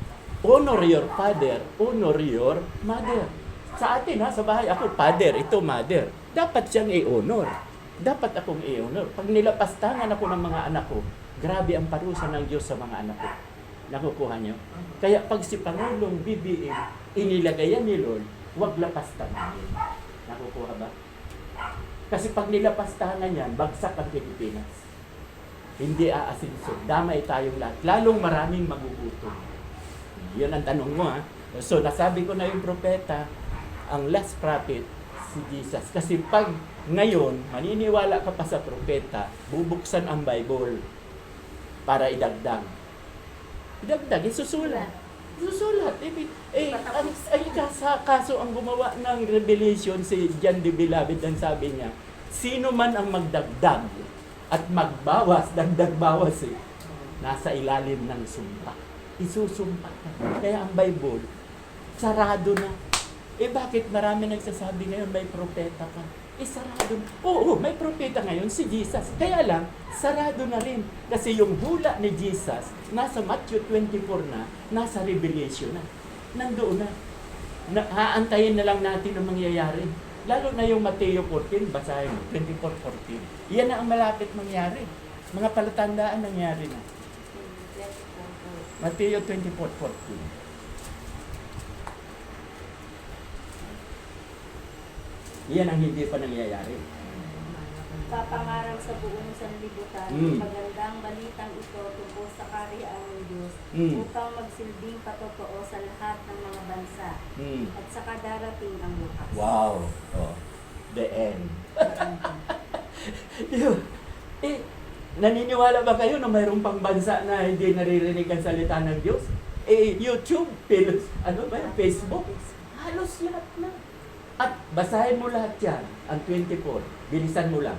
honor your father, honor your mother. Sa atin sa bahay, ako father, ito mother. Dapat siyang i-honor. Dapat akong i-honor. Pag nilapastangan ako ng mga anak ko, grabe ang parusa ng Diyos sa mga anak ko. Nakukuha niyo? Kaya pag si Pangulong BBM, inilagayan ni Lord, huwag lapastangan. Nakukuha ba? Kasi pag nilapastangan yan, bagsak ang Pilipinas. Hindi aasinso. Damay tayong lahat. Lalong maraming magugutom. Yun ang tanong mo So nasabi ko na yung propeta, ang last prophet, si Jesus. Kasi pag ngayon, maniniwala ka pa sa propeta, bubuksan ang Bible para idagdag. Idagdag, isusulat. Isusulat. Kaso ang gumawa ng Revelation, si John the Beloved, ang sabi niya, sino man ang magdagdag at magbawas, dagdag bawas nasa ilalim ng sumpa. Isusumpa ka. Kaya ang Bible, sarado na. Bakit marami nagsasabi ngayon may propeta ka? Sarado na. Oo, may propeta ngayon, si Jesus. Kaya lang, sarado na rin. Kasi yung hula ni Jesus, nasa Matthew 24 na, nasa Revelation na. Nandoon na. Haantayin na lang natin ang mangyayari. Lalo na yung Mateo 14, basahin mo, 24:14. Yan na ang malapit mangyari. Mga palatandaan nangyari na. Mateo 24:14. Yan ang hindi pa nangyayari. Papangaral sa buong sanlibutan, magandang balitang ito tungkol sa kaharian ng Diyos upang magsilbing patotoo sa lahat ng mga bansa at sa kadarating ang bukas. Wow! The end. Naniniwala ba kayo na mayroong pang bansa na hindi naririnig ang salita ng Diyos? YouTube, Facebook, halos lahat na. At basahin mo lahat yan, ang 24, bilisan mo lang.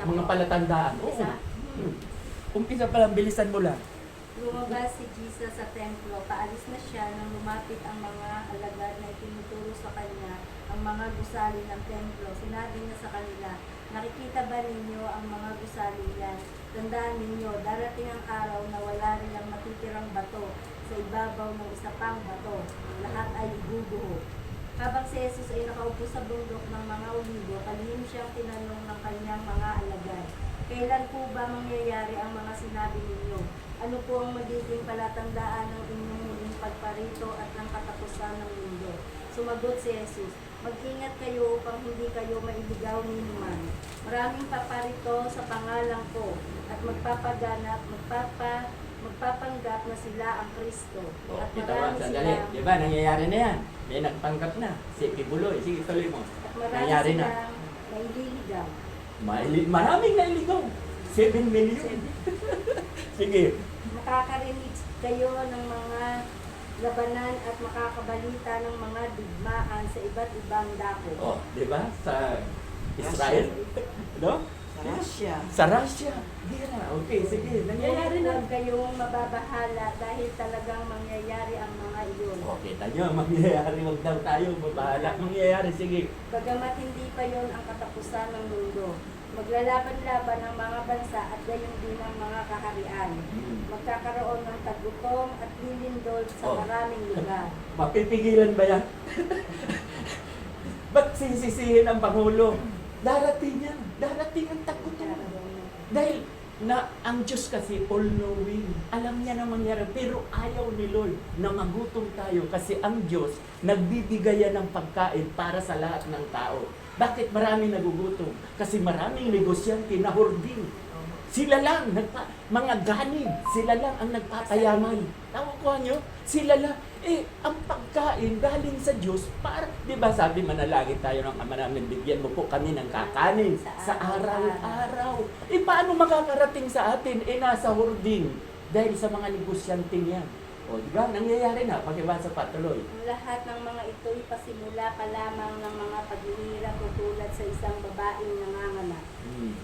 Mga palatandaan. Umpisa pa lang, bilisan mo lang. Lumabas si Jesus sa templo, paalis na siya nang lumapit ang mga alagad na itinuturo sa kanya ang mga gusali ng templo. Sinabi niya sa kanila, nakikita ba ninyo ang mga gusali yan? Tandaan ninyo, darating ang araw na wala rin ang matitirang bato sa ibabaw ng isa pang bato. Lahat ay iguguho. Habang si Jesus ay nakaupo sa bundok ng mga olibo, kalihim siyang tinanong ng kanyang mga alagad, kailan po ba mangyayari ang mga sinabi ninyo? Ano po ang magiging palatandaan ng inyong muling pagparito at ng katapusan ng mundo? Sumagot si Jesus, mag-ingat kayo upang hindi kayo mailigaw ni Numan. Maraming paparito sa pangalan ko at magpapanggap na sila ang Kristo. At marami silang Di ba, nangyayari na yan. May nagpanggap na. Si Kibuloy. Sige, tuloy mo. at marami Nangyari na. silang maililigaw. Maraming nailigaw. 7 million. Sige. Makakarinig kayo ng mga labanan at makakabalita ng mga digmaan sa iba't ibang dako. Di ba? Sa Israel. No? Sa Russia. Sa Russia. Bira. Okay, sige. Nangyayari na. Huwag kayong mababahala dahil talagang mangyayari ang mga iyon. Okay, tanyo. Mangyayari. Huwag daw tayo mabahala. Mangyayari. Sige. Bagamat hindi pa yon ang katapusan ng mundo. Maglalaban-laban ang mga bansa at gayon din ang mga kaharian. Magkakaroon ng tagutom at lilindol sa maraming lugar. Mapipigilan ba yan? Ba't sisisihin ang Pangulo? Darating yan. Darating ang taguturan. Dahil na ang Diyos kasi all-knowing. Alam niya na mangyari. Pero ayaw ni Lord na magutom tayo kasi ang Diyos nagbibigay yan ng pagkain para sa lahat ng tao. Bakit maraming nagugutom? Kasi maraming negosyante na hoarding. Sila lang, mga ganib, sila lang ang nagpapayaman. Nakukuha nyo? Sila lang. Ang pagkain galing sa Diyos para, di ba sabi manalangin tayo ng Ama namin, bigyan mo po kami ng kakanin sa araw-araw. Paano makakarating sa atin? Nasa hoarding dahil sa mga negosyanteng yan. O, di ba? Nangyayari na. Pakibasa patuloy. Ang lahat ng mga ito'y pasimula pa lamang ng mga paghihirap tulad sa isang babaeng nanganganak.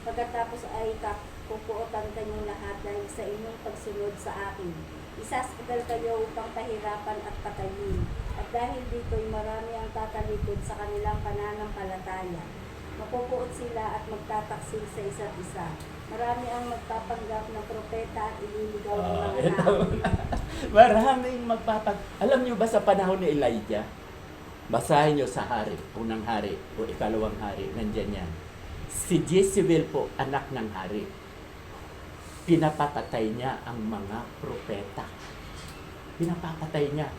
Pagkatapos ay kukuotan kanyang lahat dahil sa inyong pagsunod sa akin. Isasakdal kayo upang pahirapan at patayin. At dahil dito'y marami ang tatalikod sa kanilang pananampalataya. Mapupuot sila at magtataksil sa isa't isa. Marami ang magpapanggap ng propeta at ililigaw ng mga tao. Maraming Alam nyo ba sa panahon ni Elijah? Basahin nyo sa hari, unang hari o ikalawang hari, nandyan yan. Si Jezebel po, anak ng hari. Pinapapatay niya ang mga propeta. Pinapapatay niya.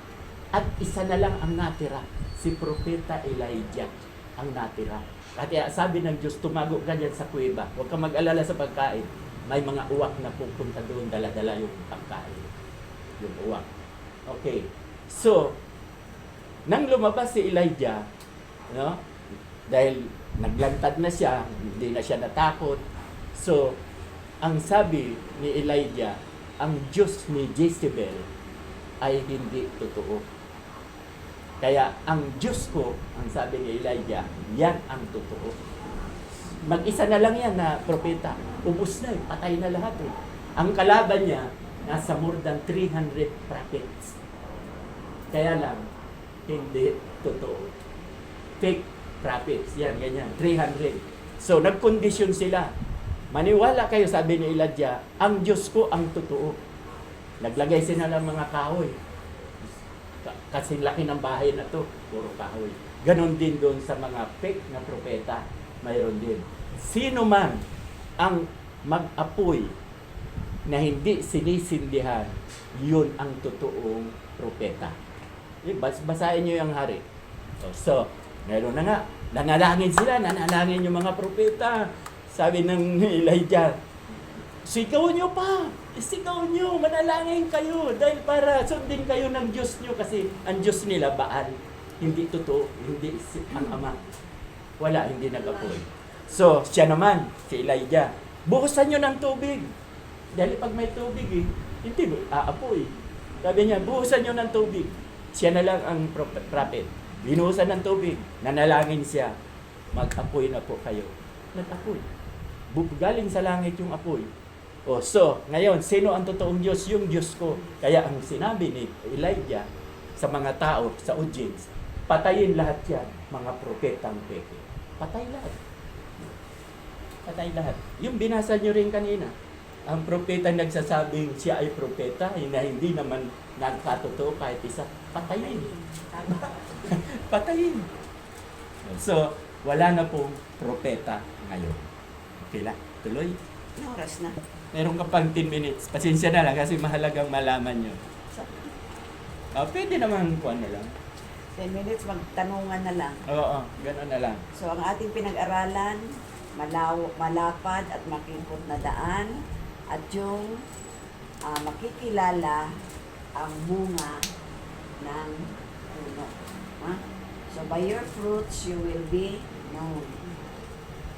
At isa na lang ang natira, si propeta Elijah ang natira. Kaya sabi ng Diyos, tumago ka dyan sa kuweba. Huwag ka mag-alala sa pagkain. May mga uwak na pupunta doon, dala-dala yung pagkain. Yung uwak. Okay. So, nang lumabas si Elijah, no? Dahil naglantad na siya, hindi na siya natakot. So, ang sabi ni Elijah, ang Diyos ni Jezebel ay hindi totoo. Kaya ang Diyos ko, ang sabi ni Elijah, yan ang totoo. Mag-isa na lang yan na propeta. Ubus na, patay na lahat. Ang kalaban niya, nasa more than 300 prophets. Kaya lang, hindi totoo. Fake prophets, yan, ganyan, 300. So, nagkondisyon sila. Maniwala kayo, sabi ni Elijah, ang Diyos ko ang totoo. Naglagay sila ng mga kahoy. Kasing laki ng bahay na to, puro kahoy. Ganon din doon sa mga fake na propeta, mayroon din. Sino man ang mag-apoy na hindi sinisindihan, yun ang totoong propeta. Basahin nyo yung hari. So, meron na nga. Nanalangin sila, nanalangin yung mga propeta. Sabi ng Elijah, sigaw nyo pa! Sigaw nyo, manalangin kayo dahil para sundin kayo ng Diyos nyo kasi ang Diyos nila, Baal. Hindi totoo, hindi ang Ama. Wala, hindi nag-apoy. So, siya naman, si Elijah, buhusan nyo ng tubig. Dahil pag may tubig, hindi aapoy. Sabi niya, buhusan nyo ng tubig. Siya na lang ang prophet. Binuhusan ng tubig, nanalangin siya, mag-apoy na po kayo. Nag-apoy. Galing sa langit yung apoy. So, ngayon, sino ang totoong Diyos? Yung Diyos ko. Kaya ang sinabi ni Elijah sa mga tao, sa audience, patayin lahat yan, mga propetang peke. Patay lahat. Patay lahat. Yung binasa nyo rin kanina, ang propeta nagsasabing siya ay propeta, na hindi naman nagkatotoo kahit isa, patayin. Patayin. So, wala na pong propeta ngayon. Okay lang, tuloy. Oras na. Meron ka pang 10 minutes. Pasensya na lang kasi mahalagang malaman nyo. Pwede naman kuha na lang. 10 minutes, magtanungan na lang. Oo, gano'n na lang. So, ang ating pinag-aralan, malapad at makipot na daan at yung makikilala ang bunga ng puno. So, by your fruits, you will be known.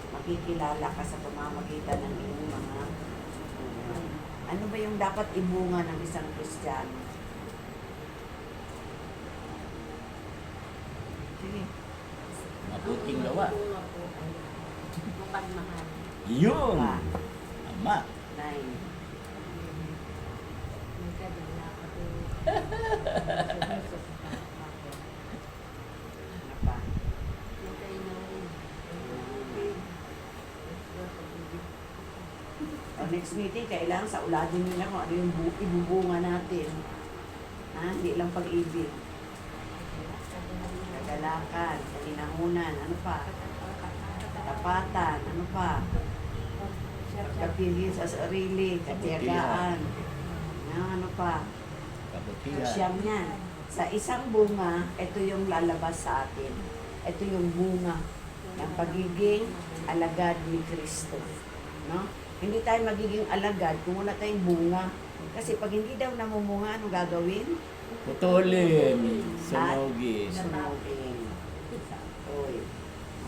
Makikilala ka sa pamamagitan ng iyong mga ano ba yung dapat ibunga ng isang Kristiyano? Sige. Mabuting gawa. Mapagmahal. Yun! Pa. Tama. 9. Magkadala ako. Ano pa? Next meeting, kailangan sa uladin nila kung ano yung ibubunga natin. Hindi lang pag-ibig. Kagalakan. kagalakan, kalinahunan, ano pa? Katapatan, ano pa? Pagkapili sa sarili, katiyagaan. Ano pa? Kabutihan. Siyam yan. Sa isang bunga, ito yung lalabas sa atin. Ito yung bunga ng pagiging alagad ni Kristo. No? Hindi tayo magiging alagad kung wala tayong bunga. Kasi pag hindi daw namumunga, ano gagawin? Putulin, sunugin. Sunugin. Oy.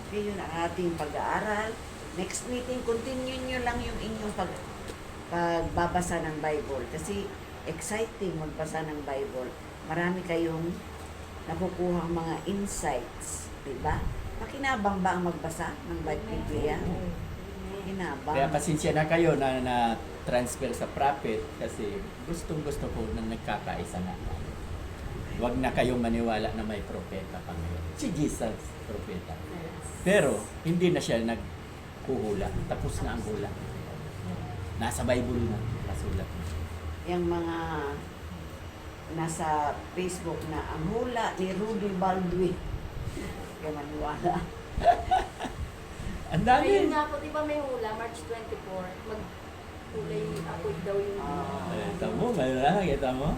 Okay, yun ang ating pag-aaral. Next meeting, continue nyo lang yung inyong pagbabasa ng Bible. Kasi exciting magbasa ng Bible. Marami kayong nakukuhang mga insights. Diba? Makinabang ba ang magbasa ng Biblia? Makinabang. Kaya pasensya na kayo na transfer sa prophet kasi gustong-gusto ko na nagkakaisa na. Huwag na kayong maniwala na may propeta pa ngayon. Si Jesus, propeta. Pero, hindi na siya naghuhula. Tapos na ang hula. Nasa Bible na, kasulat na. Yung mga nasa Facebook na ang hula ni Rudy Baldwin. Kaya maniwala. Ang dami. Ayun nga po, di ba may hula, March 24, magkulay apoy daw yung Kita mo, kita mo.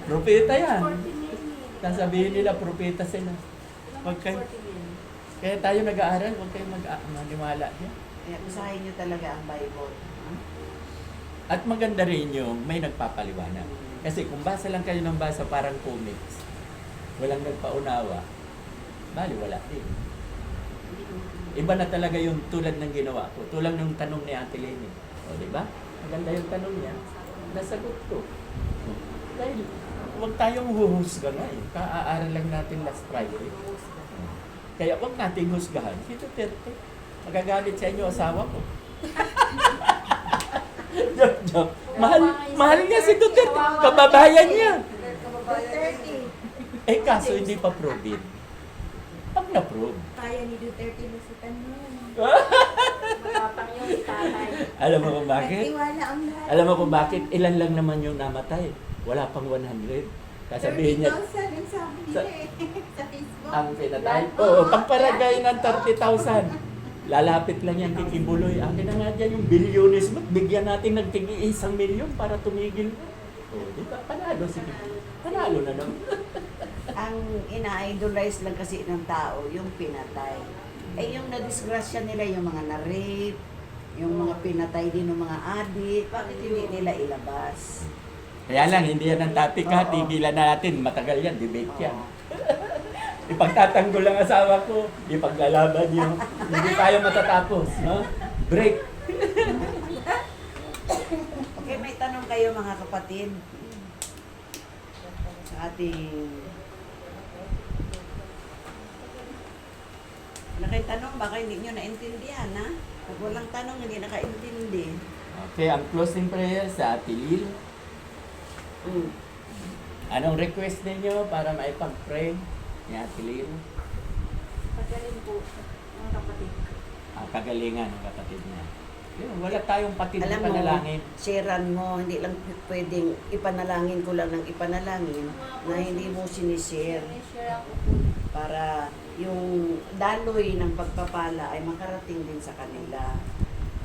Propeta yan. 40 million. Sasabihin nila, propeta sila. Huwag kayo, 40 million. kaya tayo nag-aaral, huwag kayong maniwala dyan. Kaya usahin nyo talaga ang Bible. Ha? At maganda rin yung may nagpapaliwanag. Kasi kung basa lang kayo ng basa parang comics, walang nagpaunawa, bali wala din. Iba na talaga yung tulad ng ginawa ko. Tulad ng tanong ni Ate Lenny. O, di ba? Maganda yung tanong niya. Nasagot ko. Dahil huwag tayong huhusga nga eh. Kaaaral lang natin last Friday. Kaya huwag nating husgahan. Si Duterte. Magagalit sa inyo asawa ko. Joke. Mahal niya si Duterte. Kababayan niya. Kababayan niya. Eh kaso hindi pa proven. Pag na-prove. Kaya ni Duterte lusutan mo. Matapang yung itatay. Alam mo kung bakit? Nagtiwala ang lahat. Alam mo kung bakit? Ilan lang naman yung namatay. Wala pang 100. Sasabihin niya, 30,000 ang sabi nila eh. Sa Facebook. ang pinatay. Oo, pagparagay ng 30,000. Lalapit lang yan kay Kibuloy. Akin na nga dyan yung bilyones mo. Bigyan natin ng tig 1 milyon para tumigil mo. Oo, di ba? Panalo si Kibuloy. Panalo na naman. Ang ina-idolize lang kasi ng tao, yung pinatay. Eh yung na-disgrasya nila, yung mga na-rape, yung mga pinatay din ng mga adik, bakit hindi nila ilabas? Kaya lang, hindi yan ang topic ha. Oo. Tigilan na natin. Matagal yan. Debate yan. Ipagtatanggol ang asawa ko. Ipaglalaban yung hindi tayo matatapos. No? Break. Okay, may tanong kayo mga kapatid. Sa ating... Tanong, baka hindi nyo naintindihan, ha? Pag walang tanong, hindi nakaintindi. Okay, ang closing prayer sa Ate Lil. Anong request ninyo para maipag-pray ni Ate Lil? Pagaling po, mga kapatid. Kagalingan ng kapatid niya. Yun, wala tayong patid na Alam mo, panalangin. sharean mo, hindi lang pwedeng ipanalangin ko lang ng ipanalangin na hindi mo sinishare May share ako po. para yung daloy ng pagpapala ay makarating din sa kanila.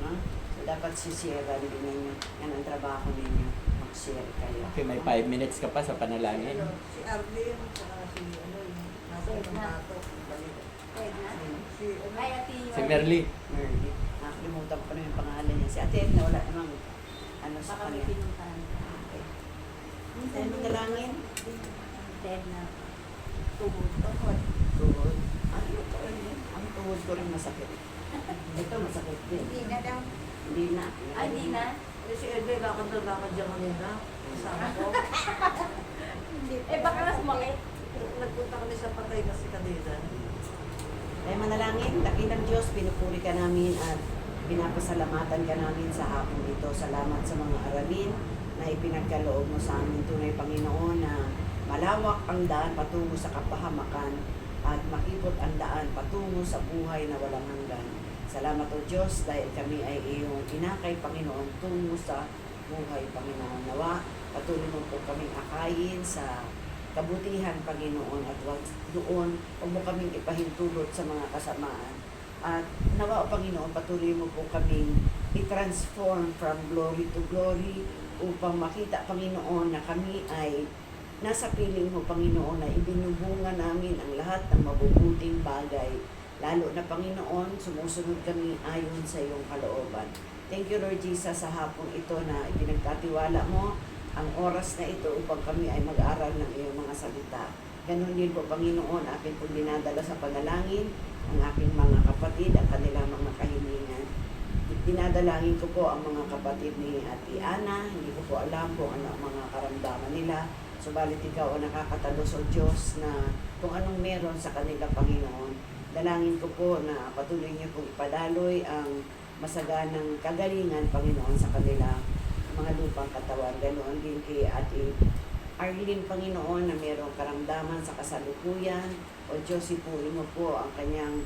No? So, dapat sisharean din ninyo. Yan ang trabaho ninyo. Mag-share kayo. Okay, may 5 minutes ka pa sa panalangin. Si Arlene, saka si ano, yung nasa ng bato. Edna. Si ano, Ay, ati. Si Merly. Merly. Nakalimutan ko na yung pangalan niya. Si Ate Edna, wala namang ano sa Baka may kanya. pinuntahan. Okay. Tayo manalangin. Edna. Tuhod. Tuhod. Ano ito rin? Ang tuhod ko rin masakit. Ito masakit din. Hindi na daw. Hindi na. Ay, di na. eh, si Edwin, lakad dyan kanina. Kasama ko. Eh, baka na sumakit. Nagpunta kami sa patay kasi kanina. Tayo manalangin. Laki ng Diyos, pinupuri ka namin at pinapasalamatan ka namin sa hapon ito. Salamat sa mga aralin na ipinagkaloob mo sa amin. Tunay, Panginoon, na malawak ang daan patungo sa kapahamakan at makipot ang daan patungo sa buhay na walang hanggan. Salamat o Diyos dahil kami ay iyong inakay, Panginoon, tungo sa buhay, Panginoon. Nawa, patuloy mo po kaming akayin sa kabutihan, Panginoon, at wag mo kaming ipahintulot sa mga kasamaan. At nawa, O Panginoon, patuloy mo po kaming i-transform from glory to glory upang makita, Panginoon, na kami ay nasa piling mo, Panginoon, na ibinubunga namin ang lahat ng mabubuting bagay. Lalo na, Panginoon, sumusunod kami ayon sa iyong kalooban. Thank you, Lord Jesus, sa hapong ito na ipinagkatiwala mo ang oras na ito upang kami ay mag-aral ng iyong mga salita. Ganun din po, Panginoon, akin po dinadala sa panalangin ang aking mga kapatid, ang kanilang mga kahilingan. Dinadalangin ko po ang mga kapatid ni Ate Ana. Hindi ko po alam kung ano ang mga karamdaman nila. Subalit ikaw ang nakakatalos, O Diyos, na kung anong meron sa kanila, Panginoon. Dalangin ko po na patuloy niyo pong ipadaloy ang masaganang kagalingan, Panginoon, sa kanila mga lupang katawan. Ganoon din kay Ate Arlene, Panginoon, na mayroong karamdaman sa kasalukuyan. O Diyos, ipuin mo po ang kanyang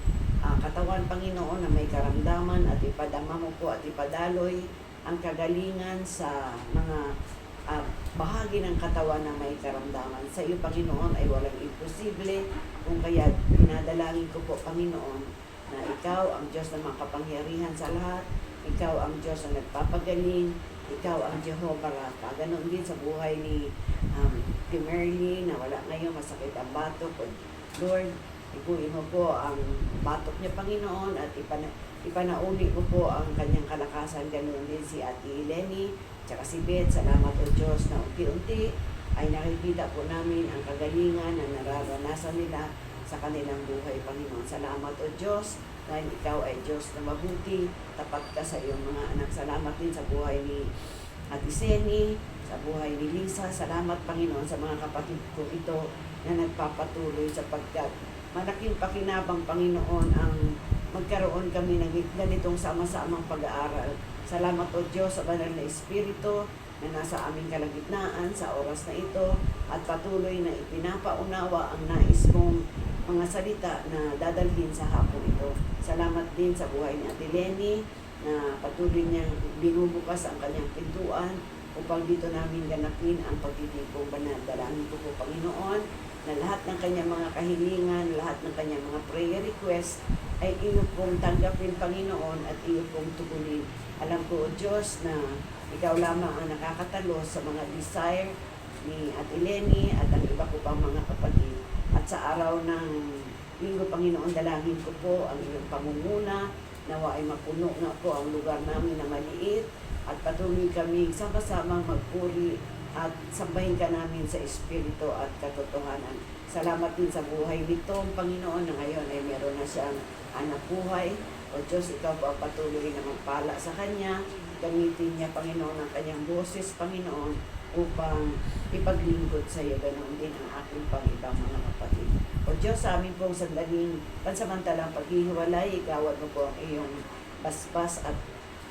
katawan, Panginoon, na may karamdaman, at ipadama mo po at ipadaloy ang kagalingan sa mga bahagi ng katawan na may karamdaman. Sa iyo, Panginoon, ay walang imposible. Kung kaya dinadalangin ko po, Panginoon, na ikaw ang Diyos na makapangyarihan sa lahat. Ikaw ang Diyos na nagpapagaling. Ikaw ang Jehovah Rapha. Ganon din sa buhay ni Merly, na wala ngayon, masakit ang batok. Lord, ipuin mo po ang batok niya, Panginoon, at ipanauli mo po ang kanyang kalakasan. Ganon din si Ate Lenny, tsaka si Beth. Salamat, O Diyos, na unti-unti ay nakikita po namin ang kagalingan na nararanasan nila sa kanilang buhay, Panginoon. Salamat, O Diyos, dahil ikaw ay Diyos na mabuti, tapat ka sa iyong mga anak. Salamat din sa buhay ni Ate Seni, sa buhay ni Lisa. Salamat, Panginoon, sa mga kapatid ko ito na nagpapatuloy, sapagkat malaking pakinabang, Panginoon, ang magkaroon kami ng ganitong sama-samang pag-aaral. Salamat, O Diyos, sa banal na Espiritu na nasa aming kalagitnaan sa oras na ito, at patuloy na ipinapaunawa ang nais mong mga salita na dadalhin sa hapon ito. Salamat din sa buhay ni Ate Lenny, na patuloy niyang binubukas ang kanyang pintuan upang dito namin ganapin ang pagtitipong banal. Dalangin ko po, Panginoon, na lahat ng kanyang mga kahilingan, lahat ng kanyang mga prayer request ay iyo pong tanggapin, Panginoon, at iyo pong tugunin. Alam ko, O Diyos, na ikaw lamang ang nakakatalos sa mga desire ni Ate Lenny at ang iba ko pang mga kapatid. At sa araw ng Linggo, Panginoon, dalangin ko po ang iyong pangunguna, nawa ay mapuno nga po ang lugar namin na maliit, at patuloy kami sama-samang magpuri at sambahin ka namin sa Espiritu at katotohanan. Salamat din sa buhay nito, Panginoon, na ngayon ay meron na siyang anak buhay. O Diyos, ikaw po ang patuloy na magpala sa kanya. Gamitin niya, Panginoon, ang kanyang boses, Panginoon, upang ipaglingkod sa iyo. Ganoon din ang aking pang ibang mga kapatid. O Diyos, sa amin pong sandaling pansamantalang paghihiwalay, igawad mo po ang iyong basbas at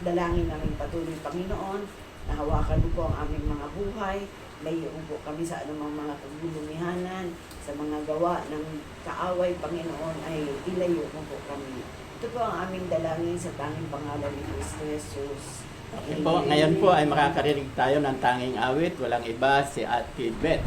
dalangin namin patuloy, Panginoon, na hawakan mo po ang aming mga buhay. Layuin po kami sa anumang mga kagugumihanan, sa mga gawa ng kaaway, Panginoon, ay ilayo mo po kami. Ito po ang aming dalangin sa tanging pangalan ni Kristo Jesus. Okay po, ngayon po ay makakarinig tayo ng tanging awit. Walang iba, si Ate Beth.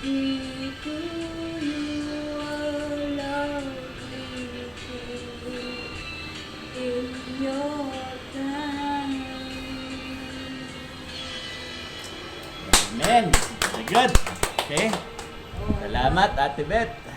Be to you a lovely day in your time. Amen. Very good. Okay. Salamat, Ate Beth.